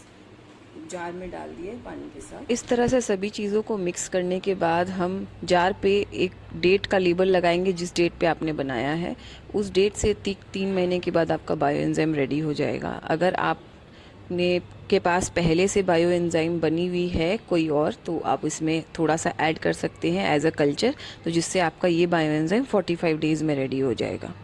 C: जार में डाल दिए पानी के साथ। इस तरह से सभी चीज़ों को मिक्स करने के बाद हम जार पे एक डेट का लेबल लगाएंगे जिस डेट पे आपने बनाया है। उस डेट से 3 महीने के बाद आपका बायो एंजाइम रेडी हो जाएगा। अगर आपने के पास पहले से बायो एंजाइम बनी हुई है कोई और, तो आप इसमें थोड़ा सा ऐड कर सकते हैं एज अ कल्चर, तो जिससे आपका ये बायो एंजाइम 45 डेज़ में रेडी हो जाएगा।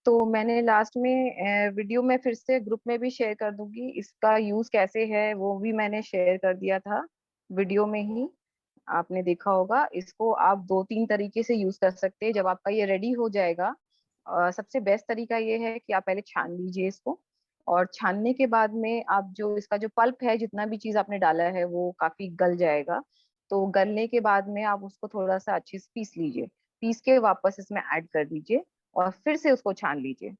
A: तो मैंने लास्ट में वीडियो में फिर से ग्रुप में भी शेयर कर दूंगी, इसका यूज कैसे है वो भी मैंने शेयर कर दिया था वीडियो में ही, आपने देखा होगा। इसको आप 2-3 तरीके से यूज कर सकते हैं। जब आपका ये रेडी हो जाएगा, सबसे बेस्ट तरीका ये है कि आप पहले छान लीजिए इसको, और छानने के बाद में आप जो इसका जो पल्प है, जितना भी चीज आपने डाला है वो काफी गल जाएगा। तो गलने के बाद में आप उसको थोड़ा सा अच्छे से पीस लीजिए, पीस के वापस इसमें ऐड कर दीजिए और फिर से उसको छान लीजिए।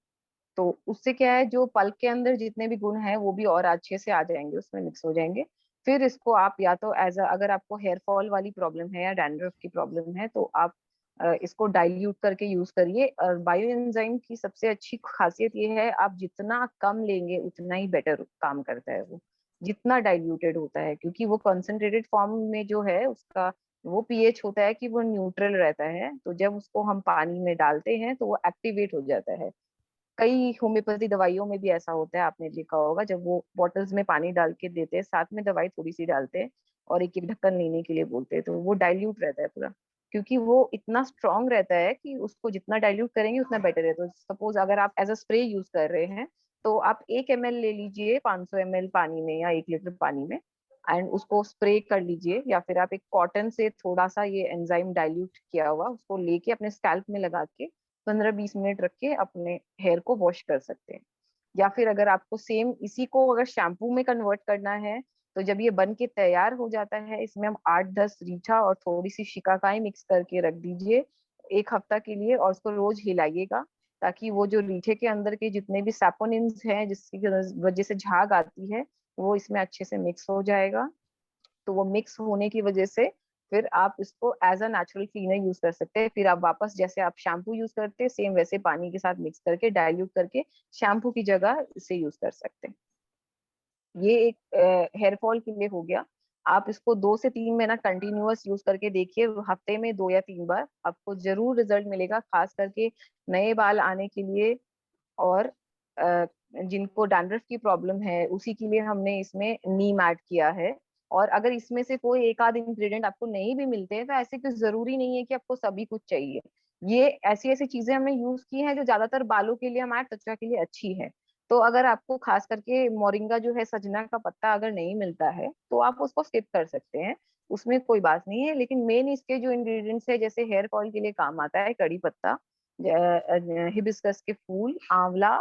A: तो उससे क्या है, जो पल्प के अंदर जितने भी गुण हैं वो भी और अच्छे से आ जाएंगे, उसमें मिक्स हो जाएंगे। फिर इसको आप या तो अगर आपको हेयर फॉल वाली प्रॉब्लम है या डैंड्रफ की प्रॉब्लम है तो आप इसको डाइल्यूट करके यूज करिए। और बायो एंजाइम की सबसे अच्छी खासियत ये है, आप जितना कम लेंगे उतना ही बेटर काम करता है वो, जितना डाइल्यूटेड होता है, क्योंकि वो कंसंट्रेटेड फॉर्म में जो है उसका वो पीएच होता है कि वो न्यूट्रल रहता है। तो जब उसको हम पानी में डालते हैं तो वो एक्टिवेट हो जाता है। कई होम्योपैथी दवाइयों में भी ऐसा होता है, आपने देखा होगा, जब वो बॉटल्स में पानी डाल के देते हैं, साथ में दवाई थोड़ी सी डालते हैं और एक एक ढक्कन लेने के लिए बोलते हैं, तो वो डाइल्यूट रहता है पूरा, क्योंकि वो इतना स्ट्रांग रहता है कि उसको जितना डाइल्यूट करेंगे उतना बेटर है। तो सपोज अगर आप एज अ स्प्रे यूज कर रहे हैं तो आप 1 ml ले लीजिए 500 ml पानी में या 1 लीटर पानी में, एंड उसको स्प्रे कर लीजिए, या फिर आप एक कॉटन से थोड़ा सा ये एंजाइम डाइल्यूट किया हुआ उसको लेके अपने स्कैल्प में लगा के 15-20 मिनट रख के अपने हेयर को वॉश कर सकते हैं। या फिर अगर आपको सेम इसी को अगर शैम्पू में कन्वर्ट करना है, तो जब ये बन के तैयार हो जाता है, इसमें हम 8-10 रीठा और थोड़ी सी शिकाकाई मिक्स करके रख दीजिए 1 हफ्ता के लिए, और उसको रोज हिलाइएगा, ताकि वो जो रीठे के अंदर के जितने भी सैपोनिन्स हैं जिसकी वजह से झाग आती है, वो इसमें अच्छे से मिक्स हो जाएगा। तो वो मिक्स होने की वजह से फिर आप इसको as a natural cleaner use कर सकते हैं। फिर आप वापस जैसे आप शैम्पू यूज करते हैं सेम वैसे पानी के साथ मिक्स करके डाइल्यूट करके शैम्पू की जगह इसे यूज कर सकते हैं। ये एक हेयर फॉल के लिए हो गया। आप इसको 2 से 3 महीना कंटिन्यूअस यूज करके देखिए, हफ्ते में 2 या 3 बार, आपको जरूर रिजल्ट मिलेगा, खास करके नए बाल आने के लिए। और जिनको डैंड्रफ की प्रॉब्लम है उसी के लिए हमने इसमें नीम ऐड किया है। और अगर इसमें से कोई एक आध इंग्रेडिएंट आपको नहीं भी मिलते हैं तो ऐसे कुछ जरूरी नहीं है कि आपको सभी कुछ चाहिए। ये ऐसी ऐसी चीजें हमने यूज की हैं जो ज्यादातर बालों के लिए, हमारे त्वचा के लिए अच्छी है। तो अगर आपको खास करके मोरिंगा जो है, सजना का पत्ता अगर नहीं मिलता है तो आप उसको स्किप कर सकते हैं, उसमें कोई बात नहीं है। लेकिन मेन इसके जो इंग्रेडिएंट्स है, जैसे हेयर ऑयल के लिए काम आता है कड़ी पत्ता, हिबिस्कस के फूल, आंवला,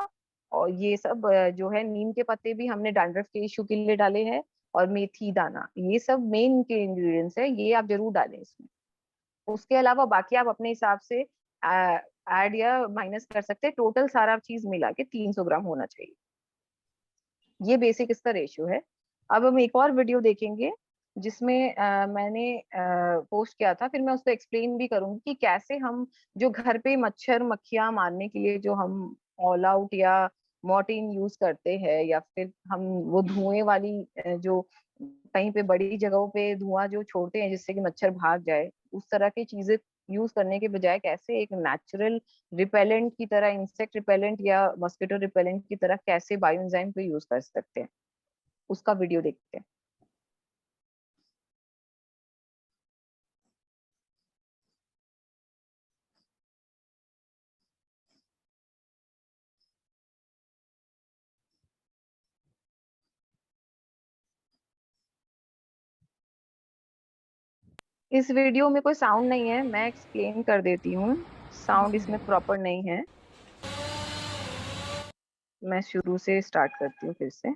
A: और ये सब जो है नीम के पत्ते भी हमने डैंड्रफ के इशू के लिए डाले हैं, और मेथी दाना, ये सब मेन के इंग्रेडिएंट्स है, ये आप जरूर डालें इसमें। उसके अलावा बाकी आप अपने हिसाब से ऐड या माइनस कर सकते हैं। टोटल सारा चीज मिला के 300 ग्राम होना चाहिए। ये बेसिक इसका रेशियो है। अब हम एक और वीडियो देखेंगे जिसमें मैंने पोस्ट किया था, फिर मैं उसको एक्सप्लेन भी करूंगी कि कैसे हम जो घर पे मच्छर मक्खियां मारने के लिए जो हम ऑल आउट या मॉर्टिन यूज करते हैं, या फिर हम वो धुएं वाली जो कहीं पे बड़ी जगहों पे धुआं जो छोड़ते हैं जिससे कि मच्छर भाग जाए, उस तरह की चीजें यूज करने के बजाय कैसे एक नेचुरल रिपेलेंट की तरह, इंसेक्ट रिपेलेंट या मॉस्किटो रिपेलेंट की तरह कैसे बायो एंजाइम को यूज कर सकते हैं, उसका वीडियो देखते हैं। इस वीडियो में कोई साउंड नहीं है, मैं एक्सप्लेन कर देती हूँ। साउंड इसमें प्रॉपर नहीं है। मैं शुरू से स्टार्ट करती हूँ फिर से।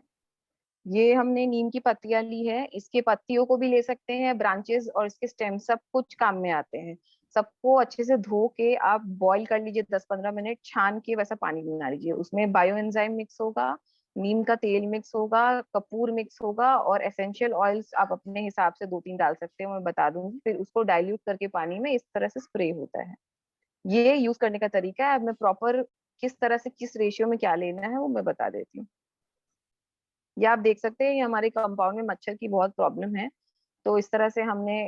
A: ये हमने नीम की पत्तियां ली है, इसके पत्तियों को भी ले सकते हैं, ब्रांचेस और इसके स्टेम, सब कुछ काम में आते हैं। सबको अच्छे से धो के आप बॉईल कर लीजिए 10-15 मिनट, छान के वैसा पानी बना लीजिए। उसमें बायो एंजाइम मिक्स होगा, नीम का तेल मिक्स होगा, कपूर मिक्स होगा, और एसेंशियल ऑयल्स आप अपने हिसाब से 2-3 डाल सकते हैं, मैं बता दूंगी। फिर उसको डाइल्यूट करके पानी में इस तरह से स्प्रे होता है। ये यूज करने का तरीका है। अब मैं प्रॉपर किस तरह से किस रेशियो में क्या लेना है वो मैं बता देती हूँ। ये आप देख सकते हैं, ये हमारे कंपाउंड में मच्छर की बहुत प्रॉब्लम है, तो इस तरह से हमने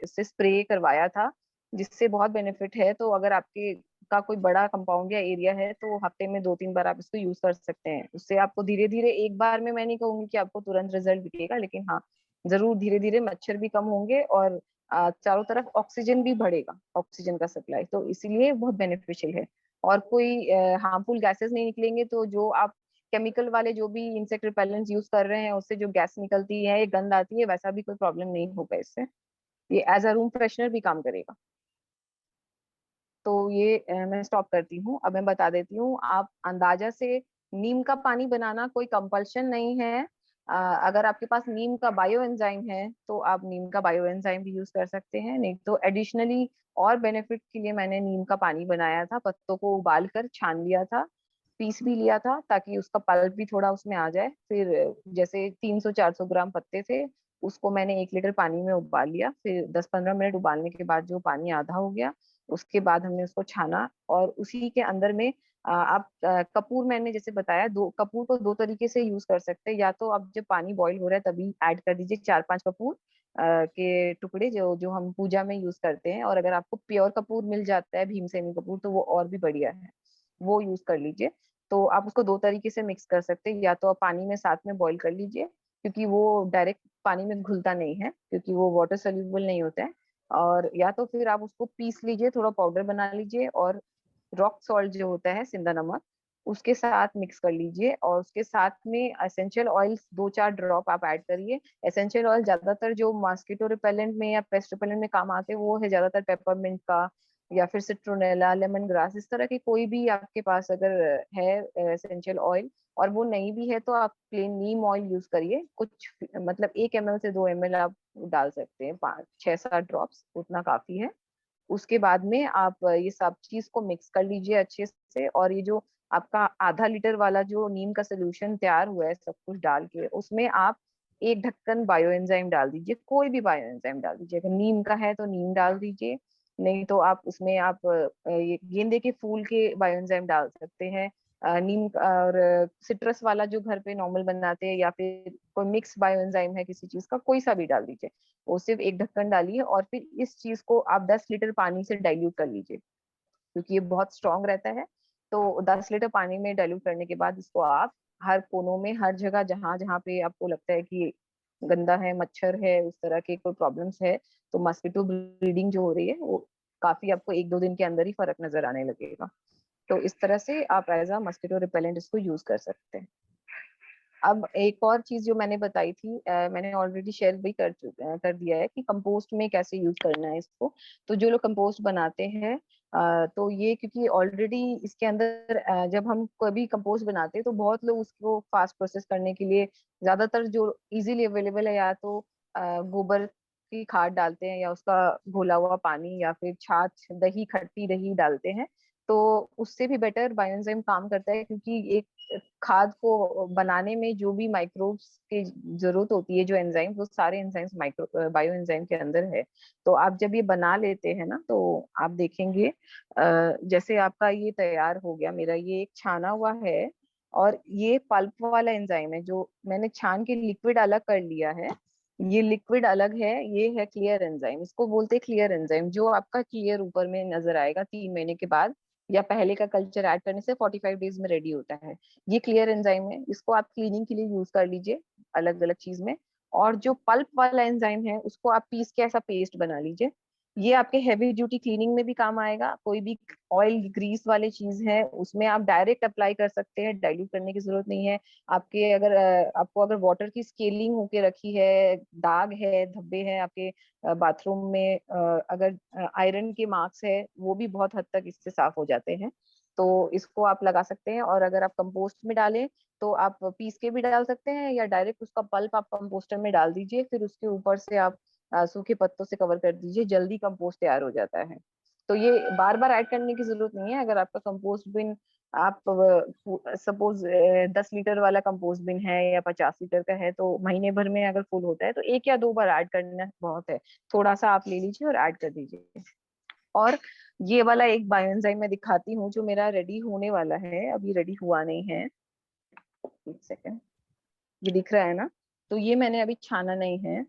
A: इससे स्प्रे करवाया था, जिससे बहुत बेनिफिट है। तो अगर आपके का कोई बड़ा कंपाउंड या एरिया है तो हफ्ते में 2-3 बार आप इसको यूज कर सकते हैं। उससे आपको धीरे धीरे, एक बार में मैं नहीं कहूंगी कि आपको तुरंत रिजल्ट दिखेगा, लेकिन हाँ, जरूर धीरे धीरे मच्छर भी कम होंगे, और चारों तरफ ऑक्सीजन भी बढ़ेगा, ऑक्सीजन का सप्लाई, तो इसीलिए बहुत बेनिफिशियल है। और कोई हार्मफुल गैसेस नहीं निकलेंगे। तो जो आप केमिकल वाले जो भी इंसेक्ट रिपेलेंट्स यूज कर रहे हैं उससे जो गैस निकलती है, ये गंध आती है, वैसा भी कोई प्रॉब्लम नहीं होगा इससे। ये एज अ रूम फ्रेशनर भी काम करेगा। तो ये मैं स्टॉप करती हूँ। अब मैं बता देती हूँ, आप अंदाजा से, नीम का पानी बनाना कोई कंपल्शन नहीं है। अगर आपके पास नीम का बायो एंजाइम है तो आप नीम का बायो एंजाइम भी यूज कर सकते हैं, नहीं तो एडिशनली और बेनिफिट के लिए मैंने नीम का पानी बनाया था, पत्तों को उबाल कर छान लिया था, पीस भी लिया था ताकि उसका पल्प भी थोड़ा उसमें आ जाए। फिर जैसे 300-400 ग्राम पत्ते थे, उसको मैंने 1 लीटर पानी में उबाल लिया। फिर 10-15 मिनट उबालने के बाद जो पानी आधा हो गया, उसके बाद हमने उसको छाना, और उसी के अंदर में आप कपूर, मैंने जैसे बताया, दो कपूर को 2 तरीके से यूज कर सकते हैं। या तो आप जब पानी बॉईल हो रहा है तभी ऐड कर दीजिए 4-5 कपूर के टुकड़े, जो जो हम पूजा में यूज करते हैं। और अगर आपको प्योर कपूर मिल जाता है, भीमसेनी कपूर, तो वो और भी बढ़िया है, वो यूज कर लीजिए। तो आप उसको 2 तरीके से मिक्स कर सकते हैं। या तो आप पानी में साथ में बॉईल कर लीजिए, क्योंकि वो डायरेक्ट पानी में घुलता नहीं है, क्योंकि वो वाटर सोल्यूबल नहीं होता है। और या तो फिर आप उसको पीस लीजिए, थोड़ा पाउडर बना लीजिए, और रॉक सॉल्ट जो होता है, सिंधा नमक, उसके साथ मिक्स कर लीजिए। और उसके साथ में एसेंशियल ऑयल्स 2-4 ड्रॉप आप ऐड करिए। एसेंशियल ऑयल ज्यादातर जो मॉस्किटो रिपेलेंट में या पेस्ट रिपेलेंट में काम आते हैं वो है ज्यादातर पेपरमिंट का, या फिर सिट्रोनेला, लेमन ग्रास, इस तरह की कोई भी आपके पास अगर है एसेंशियल ऑयल। और वो नहीं भी है तो आप प्लेन नीम ऑयल यूज करिए, कुछ मतलब 1 ml से 2 ml आप डाल सकते हैं, 5-6-7 ड्रॉप्स, उतना काफी है। उसके बाद में आप ये सब चीज को मिक्स कर लीजिए अच्छे से। और ये जो आपका आधा लीटर वाला जो नीम का सोल्यूशन तैयार हुआ है सब कुछ डाल के, उसमें आप एक ढक्कन बायो एंजाइम डाल दीजिए, कोई भी बायो एंजाइम डाल दीजिए। अगर नीम का है तो नीम डाल दीजिए, नहीं तो आप उसमें आप ये गेंदे के फूल के बायो एंजाइम डाल सकते हैं। नीम और सिट्रस वाला जो घर पे नॉर्मल बनाते हैं, या फिर कोई मिक्स बायो एंजाइम है किसी चीज का, कोई सा भी डाल दीजिए। वो सिर्फ एक ढक्कन डालिए और फिर इस चीज को आप 10 लीटर पानी से डाइल्यूट कर लीजिए, क्योंकि ये बहुत स्ट्रांग रहता है। तो 10 लीटर पानी में डाइल्यूट करने के बाद इसको आप हर कोनों में, हर जगह जहां जहां पे आपको लगता है कि गंदा है, मच्छर है, उस तरह के कोई प्रॉब्लम्स है, तो मस्किटो ब्रीडिंग जो हो रही है वो काफी आपको 1-2 दिन के अंदर ही फर्क नजर आने लगेगा। तो इस तरह से आप एज अ मस्किटो रिपेलेंट इसको यूज कर सकते हैं। अब एक और चीज जो मैंने बताई थी, मैंने ऑलरेडी शेयर भी कर दिया है कि कंपोस्ट में कैसे यूज करना है इसको। तो जो लोग कंपोस्ट बनाते हैं, तो ये क्योंकि ऑलरेडी इसके अंदर जब हम कभी कंपोस्ट बनाते हैं तो बहुत लोग उसको फास्ट प्रोसेस करने के लिए ज्यादातर जो इजीली अवेलेबल है, या तो गोबर की खाद डालते हैं, या उसका घोला हुआ पानी, या फिर छाछ, दही, खट्टी दही डालते हैं। तो उससे भी बेटर बायोएंजाइम काम करता है, क्योंकि एक खाद को बनाने में जो भी माइक्रोब्स की जरूरत होती है, जो एंजाइम, वो सारे एंजाइम्स माइक्रो बायो एंजाइम के अंदर है। तो आप जब ये बना लेते हैं ना, तो आप देखेंगे जैसे आपका ये तैयार हो गया, मेरा ये एक छाना हुआ है, और ये पल्प वाला एंजाइम है जो मैंने छान के लिक्विड अलग कर लिया है। ये लिक्विड अलग है, ये है क्लियर एंजाइम, इसको बोलते हैं क्लियर एंजाइम, जो आपका क्लियर ऊपर में नजर आएगा 3 महीने के बाद, या पहले का कल्चर ऐड करने से 45 डेज में रेडी होता है। ये क्लियर एंजाइम है, इसको आप क्लीनिंग के लिए यूज कर लीजिए अलग अलग चीज में। और जो पल्प वाला एंजाइम है उसको आप पीस के ऐसा पेस्ट बना लीजिए। ये आपके हैवी ड्यूटी क्लीनिंग में भी काम आएगा। कोई भी ऑयल ग्रीस वाली चीज है उसमें आप डायरेक्ट अप्लाई कर सकते हैं, डाइल्यूट करने की जरूरत नहीं है। आपके अगर आपको अगर वाटर की स्केलिंग होके रखी है, दाग है, धब्बे हैं आपके बाथरूम में, अगर आयरन के मार्क्स है, वो भी बहुत हद तक इससे साफ हो जाते हैं। तो इसको आप लगा सकते हैं। और अगर आप कंपोस्ट में डालें तो आप पीस के भी डाल सकते हैं, या डायरेक्ट उसका पल्प आप कंपोस्टर में डाल दीजिए, फिर उसके ऊपर से आप सूखे पत्तों से कवर कर दीजिए, जल्दी कंपोस्ट तैयार हो जाता है। तो ये बार बार ऐड करने की जरूरत नहीं है। अगर आपका कंपोस्ट बिन, आप सपोज 10 लीटर वाला कंपोस्ट बिन है या 50 लीटर का है, तो महीने भर में अगर फुल होता है तो 1 या 2 बार ऐड करना बहुत है। थोड़ा सा आप ले लीजिए और ऐड कर दीजिए। और ये वाला एक बायोएंजाइम मैं दिखाती हूँ जो मेरा रेडी होने वाला है, अभी रेडी हुआ नहीं है। एक सेकेंड, ये दिख रहा है ना? तो ये मैंने अभी छाना नहीं है।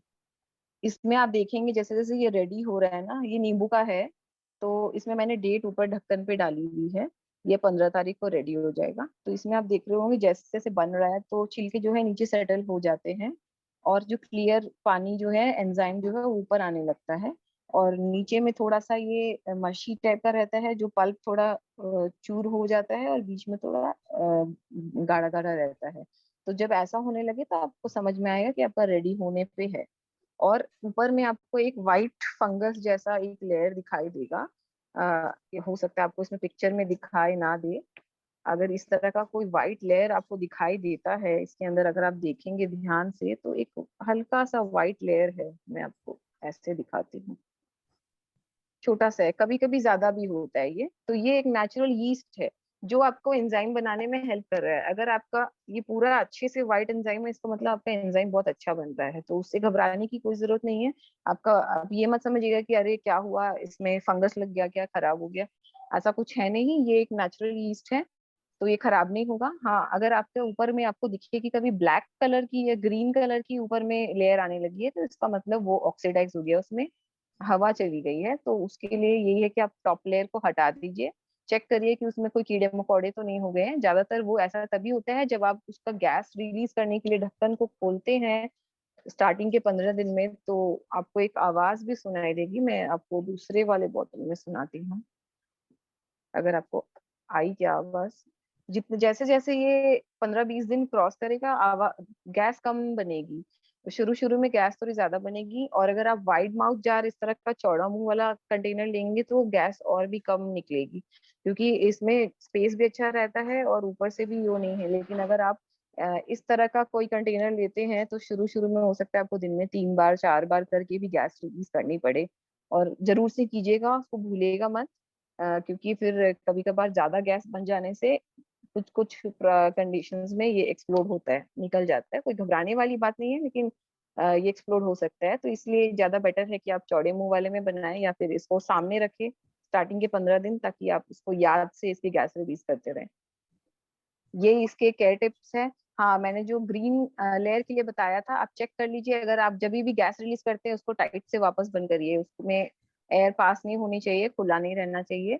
A: इसमें आप देखेंगे जैसे जैसे ये रेडी हो रहा है ना, ये नींबू का है, तो इसमें मैंने डेट ऊपर ढक्कन पे डाली हुई है। ये 15 तारीख को रेडी हो जाएगा। तो इसमें आप देख रहे होंगे जैसे जैसे बन रहा है तो छिलके जो है नीचे सेटल हो जाते हैं, और जो क्लियर पानी जो है, एंजाइम जो है, वो ऊपर आने लगता है। और नीचे में थोड़ा सा ये मशी टाइप का रहता है, जो पल्प थोड़ा चूर हो जाता है, और बीच में थोड़ा गाढ़ा गाढ़ा रहता है। तो जब ऐसा होने लगे तो आपको समझ में आएगा कि आपका रेडी होने पे है। और ऊपर में आपको एक वाइट फंगस जैसा एक लेयर दिखाई देगा। ये हो सकता है आपको इसमें पिक्चर में दिखाई ना दे। अगर इस तरह का कोई व्हाइट लेयर आपको दिखाई देता है इसके अंदर, अगर आप देखेंगे ध्यान से, तो एक हल्का सा व्हाइट लेयर है। मैं आपको ऐसे दिखाती हूँ, छोटा सा है, कभी कभी ज्यादा भी होता है ये। तो ये एक नेचुरल यीस्ट है जो आपको एंजाइम बनाने में हेल्प कर रहा है। अगर आपका ये पूरा अच्छे से व्हाइट एंजाइम है, इसका मतलब आपका एंजाइम बहुत अच्छा बन रहा है, तो उससे घबराने की कोई जरूरत नहीं है। आपका, आप ये मत समझिएगा कि अरे क्या हुआ, इसमें फंगस लग गया, क्या खराब हो गया, ऐसा कुछ है नहीं। ये एक नेचुरल यीस्ट है, तो ये खराब नहीं होगा। हाँ, अगर आपके ऊपर में आपको दिखे कि कभी ब्लैक कलर की या ग्रीन कलर की ऊपर में लेयर आने लगी है, तो इसका मतलब वो ऑक्सीडाइज हो गया, उसमें हवा चली गई है। तो उसके लिए यही है कि आप टॉप लेयर को हटा दीजिए, चेक करिए कि उसमें कोई कीड़े मकोड़े तो नहीं हो गए हैं। ज्यादातर वो ऐसा तभी होता है जब आप उसका गैस रिलीज करने के लिए ढक्कन को खोलते हैं स्टार्टिंग के 15 दिन में, तो आपको एक आवाज भी सुनाई देगी। मैं आपको दूसरे वाले बोतल में सुनाती हूँ, अगर आपको आई क्या आवाज। जितने जैसे जैसे ये 15-20 दिन क्रॉस करेगा, आवाज, गैस कम बनेगी। तो शुरू शुरू में गैस थोड़ी ज्यादा बनेगी, और अगर आप वाइड माउथ जार, इस तरह का चौड़ा मुंह वाला कंटेनर लेंगे तो गैस और भी कम निकलेगी, क्योंकि इसमें स्पेस भी अच्छा रहता है और ऊपर से भी वो नहीं है। लेकिन अगर आप इस तरह का कोई कंटेनर लेते हैं तो शुरू शुरू में हो सकता है आपको दिन में 3 बार 4 बार करके भी गैस रिलीज करनी पड़े। और जरूर से कीजिएगा, उसको भूलिएगा मत, क्योंकि फिर कभी कभार ज्यादा गैस बन जाने से कुछ कुछ कंडीशंस में ये एक्सप्लोड होता है, निकल जाता है। कोई घबराने वाली बात नहीं है, लेकिन ये एक्सप्लोड हो सकता है। तो इसलिए ज्यादा बेटर है कि आप चौड़े मुंह वाले में बनाएं, या फिर इसको सामने रखें स्टार्टिंग के 15 दिन, ताकि आप इसको याद से इसकी गैस रिलीज करते रहें। ये इसके केयर टिप्स है। हाँ, मैंने जो ग्रीन लेयर के लिए बताया था, आप चेक कर लीजिए। अगर आप जब भी गैस रिलीज करते हैं उसको टाइट से वापस बंद करिए, उसमें एयर पास नहीं होनी चाहिए, खुला नहीं रहना चाहिए।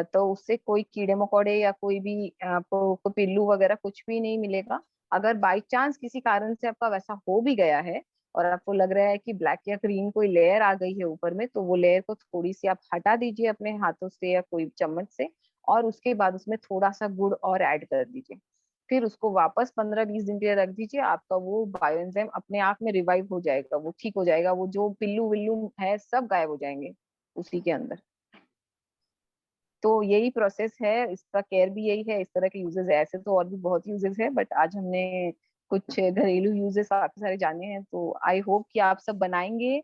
A: तो उससे कोई कीड़े मकोड़े या कोई भी आपको पिल्लू वगैरह कुछ भी नहीं मिलेगा। अगर बाई चांस किसी कारण से आपका वैसा हो भी गया है और आपको लग रहा है कि ब्लैक या ग्रीन कोई लेयर आ गई है ऊपर में, तो वो लेयर को थोड़ी सी आप हटा दीजिए अपने हाथों से या कोई चम्मच से, और उसके बाद उसमें थोड़ा सा गुड़ और ऐड कर दीजिए। फिर उसको वापस 15-20 दिन के लिए रख दीजिए। आपका वो बायोएंजाइम अपने आप में रिवाइव हो जाएगा, वो ठीक हो जाएगा, वो जो पिल्लू विल्लू है सब गायब हो जाएंगे उसी के अंदर। तो यही प्रोसेस है, इसका केयर भी यही है। इस तरह के यूजेस है, ऐसे तो और भी बहुत यूजेस है, बट आज हमने कुछ घरेलू यूजेस काफी सारे जाने हैं। तो आई होप कि आप सब बनाएंगे,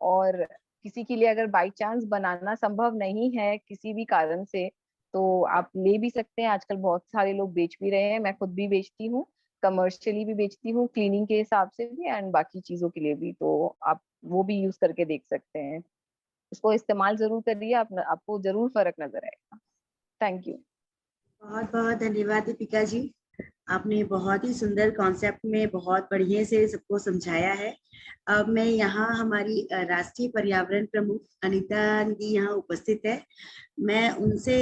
A: और किसी के लिए अगर बाई चांस बनाना संभव नहीं है किसी भी कारण से, तो आप ले भी सकते हैं। आजकल बहुत सारे लोग बेच भी रहे हैं, मैं खुद भी बेचती हूँ, कमर्शियली भी बेचती हूँ, क्लीनिंग के हिसाब से भी एंड बाकी चीजों के लिए भी। तो आप वो भी यूज करके देख सकते हैं। इसको इस्तेमाल जरूर करिए, आपको जरूर फर्क नजर आएगा। Thank you.
B: बहुत बहुत धन्यवाद दीपिका जी। आपने बहुत ही सुंदर कॉन्सेप्ट में बहुत बढ़िया से सबको समझाया है। अब मैं यहाँ हमारी राष्ट्रीय पर्यावरण प्रमुख अनीता जी यहाँ उपस्थित है। मैं उनसे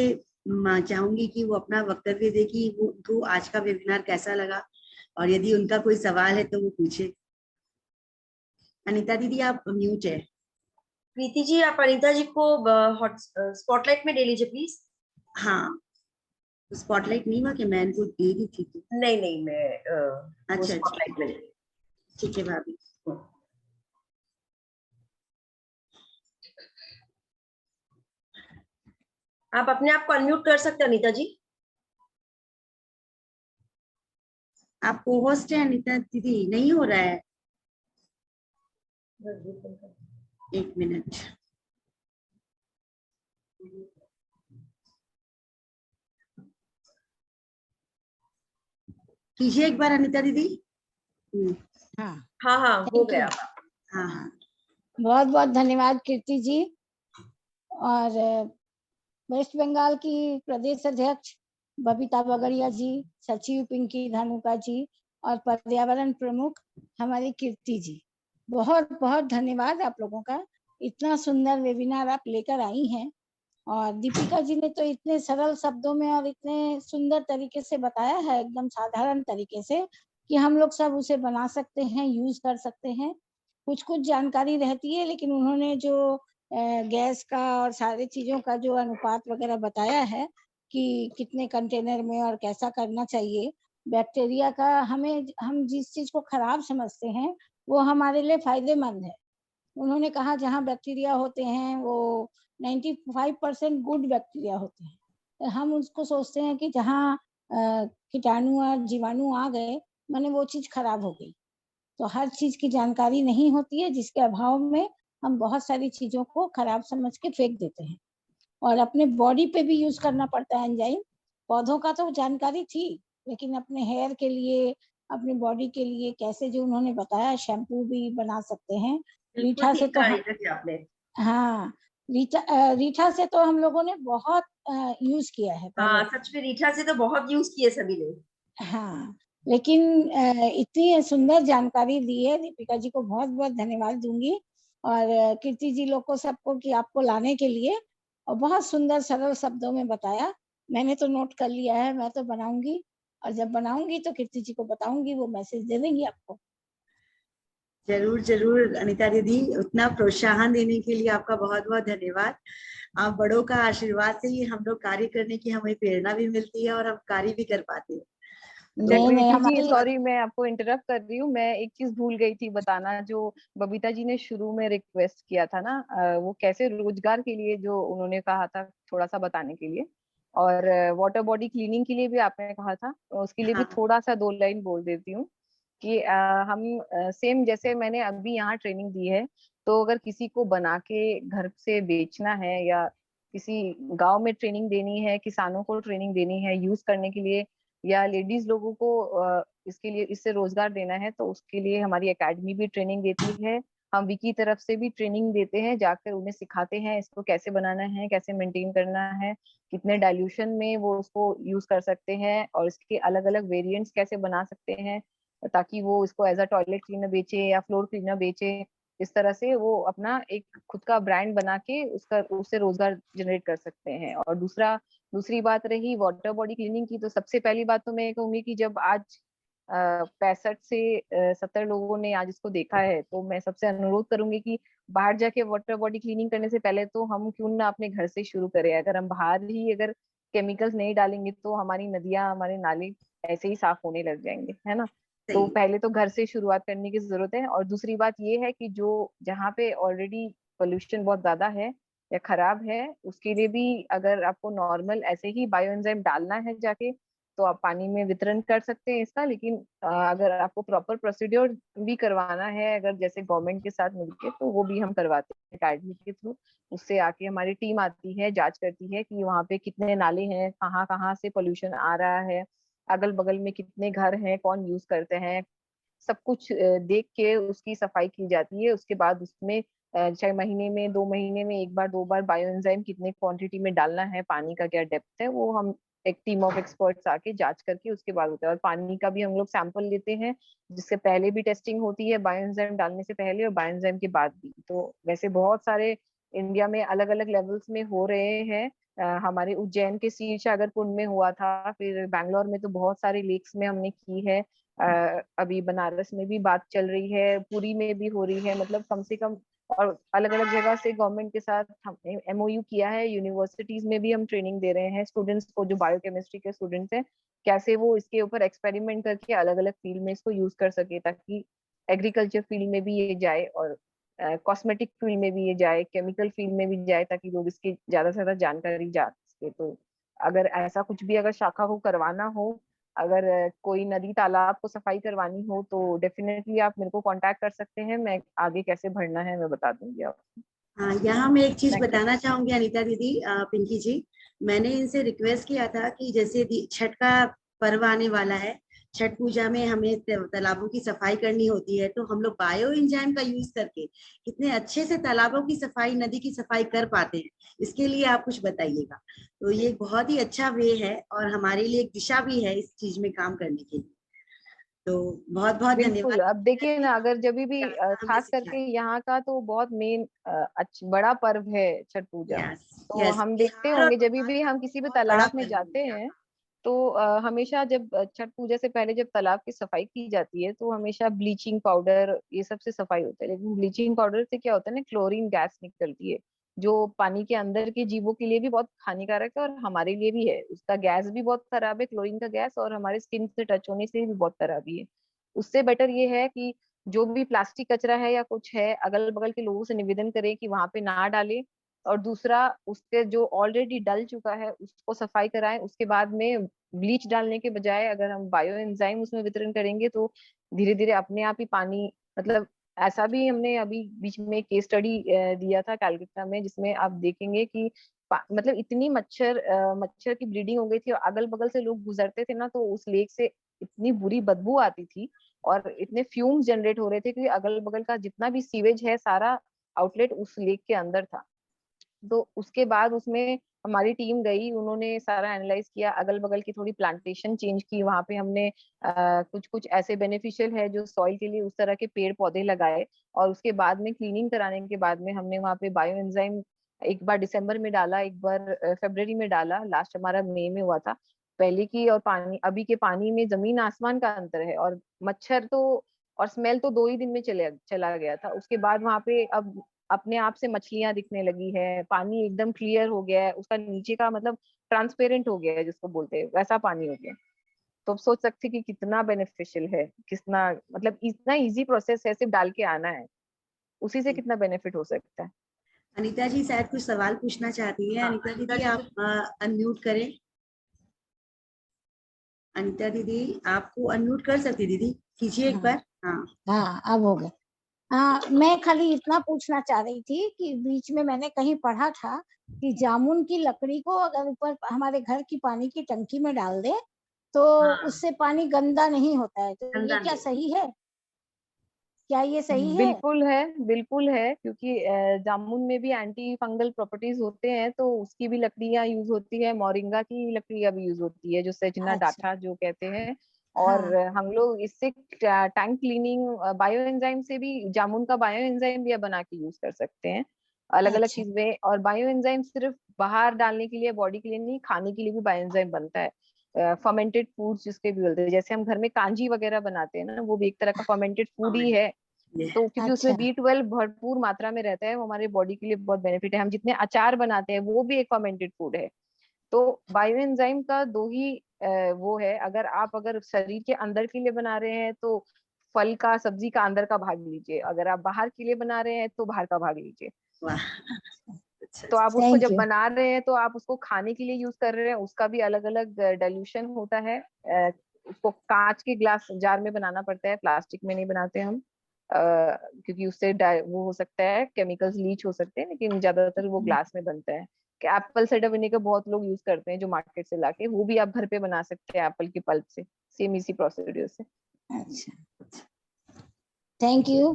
B: चाहूंगी कि वो अपना वक्तव्य दे कि उनको आज का वेबिनार कैसा लगा, और यदि उनका कोई सवाल है तो वो पूछे। अनीता दीदी आप म्यूट है।
D: प्रीति जी, आप अनीता जी को हॉट स्पॉटलाइट में ले लीजिए प्लीज।
B: हाँ, स्पॉटलाइट नहीं हुआ कि मैं इनको दे दी थी तो?
D: नहीं नहीं, मैं
B: अच्छा
D: स्पॉटलाइट में ले ली।
B: ठीक है भाभी।
D: आप अपने आप को अनम्यूट कर सकते हैं अनीता जी।
B: आप को होस्ट है अनीता दीदी, नहीं हो रहा है। एक मिनट। कीजिए एक बार अनीता दीदी।
E: हाँ
D: हाँ हाँ, हो गया।
B: हाँ हाँ,
E: बहुत बहुत धन्यवाद कीर्ति जी। और वेस्ट बंगाल की प्रदेश अध्यक्ष बबीता बगड़िया जी, सचिव पिंकी धानुका जी, और पर्यावरण प्रमुख हमारी कीर्ति जी, बहुत बहुत धन्यवाद आप लोगों का। इतना सुंदर वेबिनार आप लेकर आई हैं, और दीपिका जी ने तो इतने सरल शब्दों में और इतने सुंदर तरीके से बताया है, एकदम साधारण तरीके से, कि हम लोग सब उसे बना सकते हैं, यूज कर सकते हैं। कुछ कुछ जानकारी रहती है, लेकिन उन्होंने जो गैस का और सारी चीजों का जो अनुपात वगैरह बताया है कि कितने कंटेनर में और कैसा करना चाहिए, बैक्टीरिया का हम जिस चीज को खराब समझते हैं वो हमारे लिए फायदेमंद है। उन्होंने कहा जहाँ बैक्टीरिया होते हैं वो 95% गुड बैक्टीरिया होते हैं। तो हम उसको सोचते हैं कि जहाँ कीटाणु और जीवाणु आ गए माने वो चीज खराब हो गई। तो हर चीज की जानकारी नहीं होती है, जिसके अभाव में हम बहुत सारी चीजों को खराब समझ के फेंक देते हैं, और अपने बॉडी पे भी यूज करना पड़ता है एंजाइम। पौधों का तो जानकारी थी, लेकिन अपने हेयर के लिए, अपनी बॉडी के लिए कैसे, जो उन्होंने बताया, शैम्पू भी बना सकते हैं।
D: बिल्कुल
E: रीठा से
D: ठीक
E: तो
D: कहा अनीता जी आपने।
E: हाँ, रीठा से तो हम लोगों ने बहुत यूज किया है
D: हाँ,
E: पहले।
D: सच में रीठा से तो बहुत यूज किए सभी ने।
E: हाँ, लेकिन इतनी सुंदर जानकारी दी है, दीपिका जी को बहुत बहुत धन्यवाद दूंगी, और कीर्ति जी लोग को, सबको, कि आपको लाने के लिए, और बहुत सुंदर सरल शब्दों में बताया। मैंने तो नोट कर लिया है, मैं तो बनाऊंगी, और जब बनाऊंगी तो कीर्ति जी को बताऊंगी, वो मैसेज दे देंगी आपको।
B: जरूर जरूर अनीता दीदी, उतना प्रोत्साहन देने के लिए आपका बहुत बहुत धन्यवाद। आप बड़ों का आशीर्वाद से ही हम लोग कार्य करने की हमें प्रेरणा भी मिलती है और हम कार्य भी कर पाते हैं।
E: नहीं,
A: जी
E: हमारी
A: सॉरी, मैं आपको इंटरप्ट कर रही हूँ। मैं एक चीज भूल गई थी बताना, जो बबीता जी ने शुरू में रिक्वेस्ट किया था ना, वो कैसे रोजगार के लिए जो उन्होंने कहा था, थोड़ा सा बताने के लिए, और वाटर बॉडी क्लीनिंग के लिए भी आपने कहा था, उसके लिए भी
B: हाँ
A: थोड़ा सा 2 लाइन बोल देती हूँ कि हम सेम जैसे मैंने अभी यहाँ ट्रेनिंग दी है, तो अगर किसी को बना के घर से बेचना है, या किसी गांव में ट्रेनिंग देनी है, किसानों को ट्रेनिंग देनी है यूज करने के लिए, या लेडीज लोगों को इसके लिए, इससे रोजगार देना है, तो उसके लिए हमारी एकेडमी भी ट्रेनिंग देती है। हम विकी तरफ से भी ट्रेनिंग देते हैं, जाकर उन्हें सिखाते हैं इसको कैसे बनाना है, कैसे मेंटेन करना है, कितने डाइल्यूशन में वो उसको यूज कर सकते हैं, और इसके अलग अलग वेरिएंट्स कैसे बना सकते हैं ताकि वो इसको एज अ टॉयलेट क्लीनर बेचे या फ्लोर क्लीनर बेचे। इस तरह से वो अपना एक खुद का ब्रांड बना के उससे रोजगार जनरेट कर सकते हैं। और दूसरी बात रही वाटर बॉडी क्लीनिंग की, तो सबसे पहली बात तो मैं कहूंगी कि जब आज 65 से 70 लोगों ने आज इसको देखा है, तो मैं सबसे अनुरोध करूंगी कि बाहर जाके वाटर बॉडी क्लीनिंग करने से पहले तो हम क्यों ना अपने घर से शुरू करें। अगर हम बाहर ही अगर केमिकल्स नहीं डालेंगे तो हमारी नदियां, हमारे नाले ऐसे ही साफ होने लग जाएंगे, है ना। तो
B: सही।
A: पहले तो घर से शुरुआत करने की जरूरत है। और दूसरी बात ये है कि जो जहाँ पे ऑलरेडी पोल्यूशन बहुत ज्यादा है या खराब है, उसके लिए भी अगर आपको नॉर्मल ऐसे ही बायो एंजाइम डालना है जाके, तो आप पानी में वितरण कर सकते हैं इसका। लेकिन अगर आपको प्रॉपर प्रोसीड्योर भी करवाना है अगर जैसे गवर्नमेंट के साथ मिलके, तो वो भी हम करवाते हैं अकेडमी के थ्रू। उससे आके हमारी टीम आती है, जांच करती है कि वहाँ पे कितने नाले हैं, कहाँ कहाँ से पोल्यूशन आ रहा है, अगल बगल में कितने घर हैं, कौन यूज करते हैं, सब कुछ देख के उसकी सफाई की जाती है। उसके बाद उसमें चाहे महीने में 2 महीने में एक बार 2 बार बायो एंजाइम कितने क्वांटिटी में डालना है, पानी का क्या डेप्थ है, वो हम एक टीम ऑफ एक्सपर्ट्स आके जांच करके उसके बाद होता है। और पानी का भी हम लोग सैंपल लेते हैं, जिससे पहले भी टेस्टिंग होती है बायो एंजाइम डालने से पहले और बायो एंजाइम के बाद भी। तो वैसे बहुत सारे इंडिया में अलग अलग लेवल्स में हो रहे हैं। हमारे उज्जैन के शीरसागर कुंड में हुआ था, फिर बैंगलोर में तो बहुत सारे लेक्स में हमने की है। अभी बनारस में भी बात चल रही है, पुरी में भी हो रही है, मतलब कम से कम। और अलग अलग जगह से गवर्नमेंट के साथ हमने एमओयू किया है। यूनिवर्सिटीज में भी हम ट्रेनिंग दे रहे हैं स्टूडेंट्स को, जो बायोकेमिस्ट्री के स्टूडेंट्स हैं, कैसे वो इसके ऊपर एक्सपेरिमेंट करके अलग अलग फील्ड में इसको यूज कर सके, ताकि एग्रीकल्चर फील्ड में भी ये जाए और कॉस्मेटिक फील्ड में भी ये जाए, केमिकल फील्ड में भी जाए, ताकि लोग इसकी ज्यादा से ज्यादा जानकारी जा सके। तो अगर ऐसा कुछ भी अगर शाखा को करवाना हो, अगर कोई नदी तालाब को सफाई करवानी हो, तो डेफिनेटली आप मेरे को कांटेक्ट कर सकते हैं। मैं आगे कैसे भरना है मैं बता दूंगी आपको।
B: हाँ, यहाँ मैं एक चीज
A: थैंक यू।
B: बताना चाहूंगी अनीता दीदी, पिंकी जी। मैंने इनसे रिक्वेस्ट किया था कि जैसे छठ का पर्व आने वाला है, छठ पूजा में हमें तालाबों की सफाई करनी होती है, तो हम लोग बायो एंजाइम का यूज करके कितने अच्छे से तालाबों की सफाई, नदी की सफाई कर पाते हैं, इसके लिए आप कुछ बताइएगा। तो ये बहुत ही अच्छा वे है और हमारे लिए एक दिशा भी है इस चीज में काम करने के लिए। तो बहुत बहुत
A: बिल्कुल,
B: धन्यवाद
A: अब देखिए
B: जी,
A: ना, अगर जब भी
B: जानना हमें
A: खास करके
B: सिखाया।
A: यहाँ का तो बहुत मेन बड़ा पर्व है छठ पूजा।
B: यस,
A: तो
B: यस,
A: हम देखते
B: बिहार और
A: होंगे जब
B: बंगाल
A: भी
B: का
A: हम
B: तो
A: किसी भी
B: बहुत बड़ा
A: तालाब में
B: पर्व है
A: जाते
B: यहाँ
A: हैं,
B: का।
A: तो हमेशा जब छठ पूजा से पहले जब तालाब की सफाई की जाती है, तो हमेशा ब्लीचिंग पाउडर ये सब से सफाई होता है। लेकिन ब्लीचिंग पाउडर से क्या होता है ना, क्लोरीन गैस निकलती है, जो पानी के अंदर के जीवों के लिए भी बहुत हानिकारक है और हमारे लिए भी है। उसका गैस भी बहुत खराब है, क्लोरीन का गैस, और हमारे स्किन से टच होने से भी बहुत खराबी है। उससे बेटर ये है कि जो भी प्लास्टिक कचरा है या कुछ है, अगल बगल के लोगों से निवेदन करें कि वहां पे ना डालें। और दूसरा, उसके जो ऑलरेडी डल चुका है उसको सफाई कराएं। उसके बाद में ब्लीच डालने के बजाय अगर हम बायो एंजाइम उसमें वितरण करेंगे, तो धीरे धीरे अपने आप ही पानी, मतलब ऐसा भी हमने अभी बीच में केस स्टडी दिया था कैलकाटा में, जिसमें आप देखेंगे कि मतलब इतनी मच्छर की ब्लीडिंग हो गई थी, और अगल बगल से लोग गुजरते थे ना, तो उस लेक से इतनी बुरी बदबू आती थी और इतने फ्यूम्स जनरेट हो रहे थे, क्योंकि अगल बगल का जितना भी सीवेज है सारा आउटलेट उस लेक के अंदर था। तो उसके बाद उसमें हमारी टीम गई, उन्होंने सारा एनालाइज किया, अगल बगल की थोड़ी प्लांटेशन चेंज की, वहां पे हमने कुछ कुछ ऐसे बेनिफिशियल है जो सॉइल के लिए, उस तरह के पेड़ पौधे लगाए। और उसके बाद में क्लीनिंग कराने के बाद में हमने वहां पे बायो एंजाइम एक बार दिसंबर में डाला, एक बार फरवरी में डाला, लास्ट हमारा मई में हुआ था। पहले की और पानी अभी के पानी में जमीन आसमान का अंतर है। और मच्छर तो और स्मेल तो 2 ही दिन में चला गया था। उसके बाद वहां पे अब अपने आप से मछलियां दिखने लगी है, पानी एकदम क्लियर हो गया है, उसका नीचे का मतलब ट्रांसपेरेंट हो गया है, जिसको बोलते हैं वैसा पानी हो गया। तो आप सोच सकते हैं कि कितना बेनिफिशियल है, कितना मतलब इतना इजी प्रोसेस है, सिर्फ डाल के आना है, उसी से कितना बेनिफिट हो सकता है।
B: अनीता जी शायद कुछ सवाल पूछना चाहती है।
C: हाँ,
B: अनीता
C: अनीता
B: दीदी
C: जी
B: आप अनम्यूट करें। अनीता दीदी आपको अनम्यूट कर सकती दीदी, कीजिए एक
E: हाँ
B: बार। हाँ,
E: हाँ, अब हो गया। हाँ, मैं खाली इतना पूछना चाह रही थी कि बीच में मैंने कहीं पढ़ा था कि जामुन की लकड़ी को अगर ऊपर हमारे घर की पानी की टंकी में डाल दे तो
C: हाँ,
E: उससे पानी गंदा नहीं होता है, तो ये
C: गंदा
E: क्या
C: नहीं।
E: सही है क्या ये सही है?
A: बिल्कुल है, क्योंकि जामुन में भी एंटी फंगल प्रॉपर्टीज होते हैं, तो उसकी भी लकड़ियां यूज होती है, मोरिंगा की लकड़ियां भी यूज होती है, जो सजना
E: अच्छा।
A: डाठा जो कहते हैं। और
E: हाँ।
A: हम लोग इससे टैंक क्लीनिंग, बायो एंजाइम से भी, जामुन का बायो एंजाइम भी बना के यूज कर सकते हैं अलग अलग
E: अच्छा।
A: चीज में। और बायो एंजाइम सिर्फ बाहर डालने के लिए, बॉडी के लिए नहीं, खाने के लिए भी बायो एंजाइम बनता है। फर्मेंटेड फूड्स जिसके भी बोलते हैं, जैसे हम घर में कांजी वगैरह बनाते हैं ना, वो भी एक तरह का फर्मेंटेड फूड ही है।
B: ये
A: तो क्योंकि उसमें
E: अच्छा।
A: B12 भरपूर मात्रा में रहता है, वो हमारे बॉडी के लिए बहुत बेनिफिट है। हम जितने अचार बनाते हैं वो भी एक फर्मेंटेड फूड है। तो बायो एंजाइम का दो ही वो है, अगर शरीर के अंदर के लिए बना रहे हैं तो फल का, सब्जी का अंदर का भाग लीजिए, अगर आप बाहर के लिए बना रहे हैं तो बाहर का भाग लीजिए।
B: वाह, अच्छा
A: तो आप
B: अच्छा।
A: उसको
E: थैंक
A: जब
E: यू।
A: बना रहे हैं तो आप उसको खाने के लिए यूज कर रहे हैं, उसका भी अलग अलग डाइल्यूशन होता है। उसको कांच के ग्लास जार में बनाना पड़ता है, प्लास्टिक में नहीं बनाते हम। क्योंकि उससे वो हो सकता है, केमिकल्स लीच हो सकते हैं, लेकिन ज्यादातर वो ग्लास में बनता है। कि एप्पल साइडर विनेगर बहुत लोग यूज करते हैं जो मार्केट से लाके, वो भी आप घर पे बना सकते हैं एप्पल के पल्प से, सेम इसी प्रोसीड्यूर से।
E: अच्छा, थैंक यू।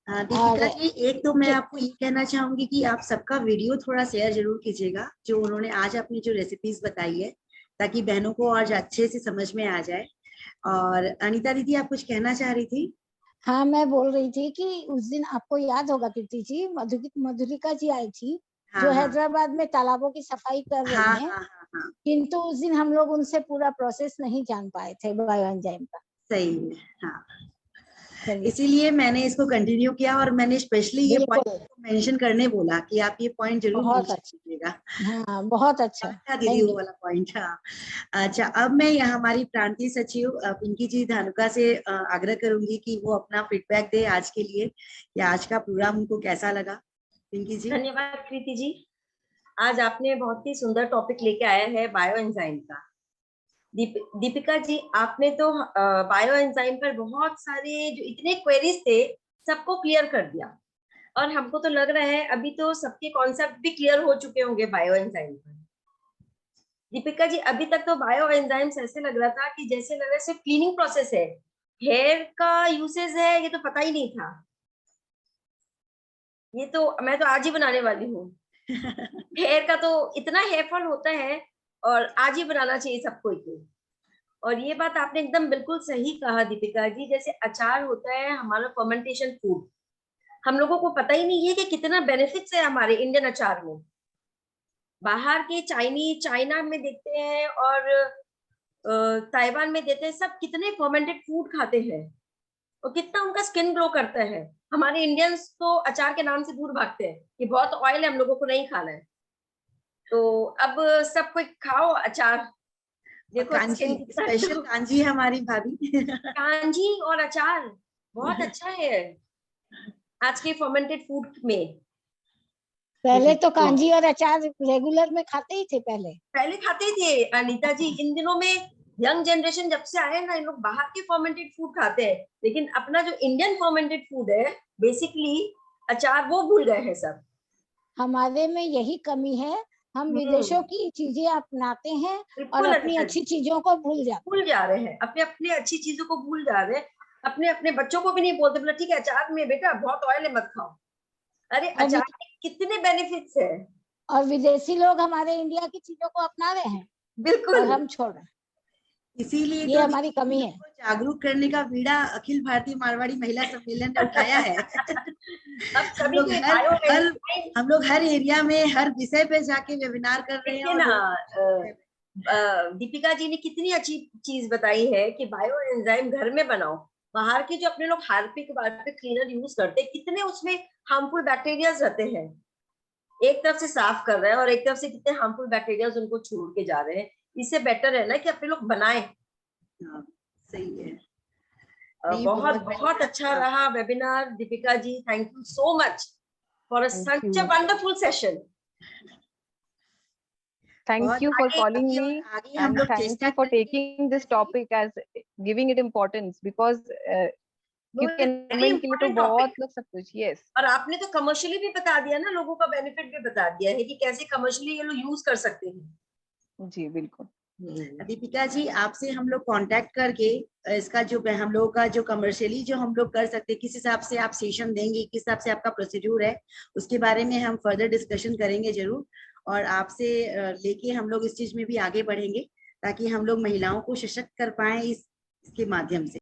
B: दीपिका
E: और
B: जी, एक तो मैं आपको ये कहना चाहूंगी कि आप सबका वीडियो थोड़ा शेयर जरूर कीजिएगा, जो उन्होंने आज अपनी जो रेसिपीज बताई है, ताकि बहनों को और अच्छे से समझ में आ जाए। और अनीता दीदी, आप कुछ कहना चाह रही थी?
E: हाँ, मैं बोल रही थी कि उस दिन आपको याद होगा कीर्ति जी, मधुलिका जी आई थी,
B: हाँ
E: जो
B: हाँ
E: हैदराबाद में तालाबों की सफाई कर
B: हाँ
E: रही हैं।
B: हाँ हाँ हाँ,
E: किंतु उस दिन हम लोग उनसे पूरा प्रोसेस नहीं जान पाए थे बायो एंजाइम का।
B: सही है। हाँ,
E: चलिए।
B: इसीलिए मैंने इसको कंटिन्यू किया, और मैंने स्पेशली ये
E: बिल्कुल।
B: पॉइंट मेंशन करने बोला कि आप ये पॉइंट जरूर
E: बहुत
B: मेंशन
E: अच्छा।
B: कीजिएगा।
E: हाँ, बहुत अच्छा।
B: अच्छा दीदी,
E: थैंक
B: वो
E: यू।
B: वाला पॉइंट। हाँ, अच्छा, अब मैं यहाँ हमारी प्रांतीय सचिव पिंकी जी धानुका से आग्रह करूंगी कि वो अपना फीडबैक दे आज के लिए, कि आज का प्रोग्राम उनको कैसा लगा। पिंकी जी।
D: धन्यवाद कृति जी। आज आपने बहुत ही सुंदर टॉपिक लेके आया है बायो एंजाइम का। दीपिका जी, आपने तो बायो एंजाइम पर बहुत सारे जो इतने क्वेरीज थे सबको क्लियर कर दिया, और हमको तो लग रहा है अभी तो सबके कॉन्सेप्ट भी क्लियर हो चुके होंगे बायो एंजाइम पर। दीपिका जी, अभी तक तो बायो एंजाइम्स ऐसे लग रहा था कि जैसे लग रहा है सिर्फ क्लीनिंग प्रोसेस है, हेयर का यूसेज है ये तो पता ही नहीं था। ये तो मैं तो आज ही बनाने वाली हूँ। हेयर का तो इतना हेयर फॉल होता है, और आज ही बनाना चाहिए सबको ही। और ये बात आपने एकदम बिल्कुल सही कहा दीपिका जी, जैसे अचार होता है हमारा फर्मेंटेशन फूड, हम लोगों को पता ही नहीं है कि कितना बेनिफिट्स है हमारे इंडियन अचार में। बाहर के चाइना में देखते हैं, और ताइवान में देते हैं, सब कितने फर्मेंटेड फूड खाते हैं और कितना उनका स्किन ग्लो करता है। हमारे इंडियंस तो अचार के नाम से दूर भागते हैं कि बहुत ऑयल है, हम लोगों को नहीं खाना है। तो अब सब कोई खाओ अचार,
B: और
D: देखो
B: कांजी,
D: स्किन कितना
B: स्पेशल
D: ग्लो।
B: कांजी है हमारी भाभी।
D: कांजी और अचार बहुत अच्छा है आज के फर्मेंटेड फूड में।
E: पहले तो
B: तो
E: कांजी और अचार रेगुलर में खाते ही थे पहले।
D: पहले खाते थे अनीता जी, इन दिनों में यंग जनरेशन जब से आए ना, इन लोग बाहर के फर्मेंटेड फूड खाते हैं, लेकिन अपना जो इंडियन फर्मेंटेड फूड है बेसिकली अचार, वो भूल गए हैं सब।
E: हमारे में यही कमी है, हम विदेशों की चीजें अपनाते हैं और
D: बिल्कुल
E: अपनी
D: अनीता
E: अच्छी
D: जी,
E: चीजों को भूल जाते
D: भूल जा रहे हैं, अपने अपने अच्छी चीजों को भूल जा रहे हैं। अपने अपने बच्चों को भी नहीं बोलते, बोला ठीक है अचार में बेटा बहुत ऑयल है मत खाओ। अरे
E: हैं।
D: अचार में कितने बेनिफिट्स है।
E: और विदेशी लोग हमारे इंडिया की चीजों को अपना रहे हैं और
D: बिल्कुल।
E: हम छोड़ रहे हैं।
B: इसीलिए
E: ये
B: तो
E: हमारी
B: दीदी
E: कमी है।
B: हमको जागरूक करने का बीड़ा अखिल भारतीय मारवाड़ी महिला सम्मेलन ने उठाया है।
D: अब
B: हम
D: सभी
B: लोग
D: को
B: हर
D: बायो
B: हर
D: एंजाइम,
B: हम लोग हर एरिया में हर विषय पे जाके वेबिनार कर रहे हैं
D: देखिए
B: और
D: ना,
B: लोगों को जागरूक कर रहे
D: दीपिका जी ने कितनी अच्छी चीज बताई है कि बायो एंजाइम घर में बनाओ। बाहर के जो अपने लोग हार्पिक वार्पिक क्लीनर यूज करते हैं, कितने उसमें हार्मफुल बैक्टीरिया रहते हैं। एक तरफ से साफ कर रहे हैं और एक तरफ से कितने हार्मफुल बैक्टीरिया उनको छोड़ के जा रहे हैं। इससे बेटर है ना कि अपने लोग बनाएं।
B: हैं। हाँ, सही है। नहीं,
D: बहुत
B: बहुत
D: बहुत
B: बढ़िया।
D: अच्छा रहा webinar Deepika ji, thank you so much for
A: thank
D: such a
A: you.
D: Wonderful session.
A: Thank
B: बहुत
A: you for
B: आगे
A: calling
B: आगे और
A: me,
B: आगे हम
A: and
B: लोग
A: thank
B: चेष्टा
A: you for
B: करेंगे
A: taking
B: दीपिका
A: this
B: जी।
A: topic as giving it importance, because क्योंकि
D: वेरी
A: एनवायरमेंट के लिए तो
D: इंपॉर्टेंट
A: बहुत
D: टॉपिक,
A: लोग सब कुछ, यस।
D: और आपने तो कमर्शियली भी बता दिया ना, लोगों का बेनिफिट भी बता दिया है कि कैसे कमर्शियली ये लोग यूज कर सकते हैं।
A: जी बिल्कुल।
B: दीपिका जी, आपसे हम लोग कांटेक्ट करके इसका जो हम लोगों का जो कमर्शियली जो हम लोग कर सकते हैं, किस हिसाब से आप सेशन देंगे, किस हिसाब से आपका प्रोसीड्यूर है, उसके बारे में हम फर्दर डिस्कशन करेंगे जरूर। और आपसे लेके हम लोग इस चीज में भी आगे बढ़ेंगे ताकि हम लोग महिलाओं को सशक्त कर पाए इसके माध्यम से।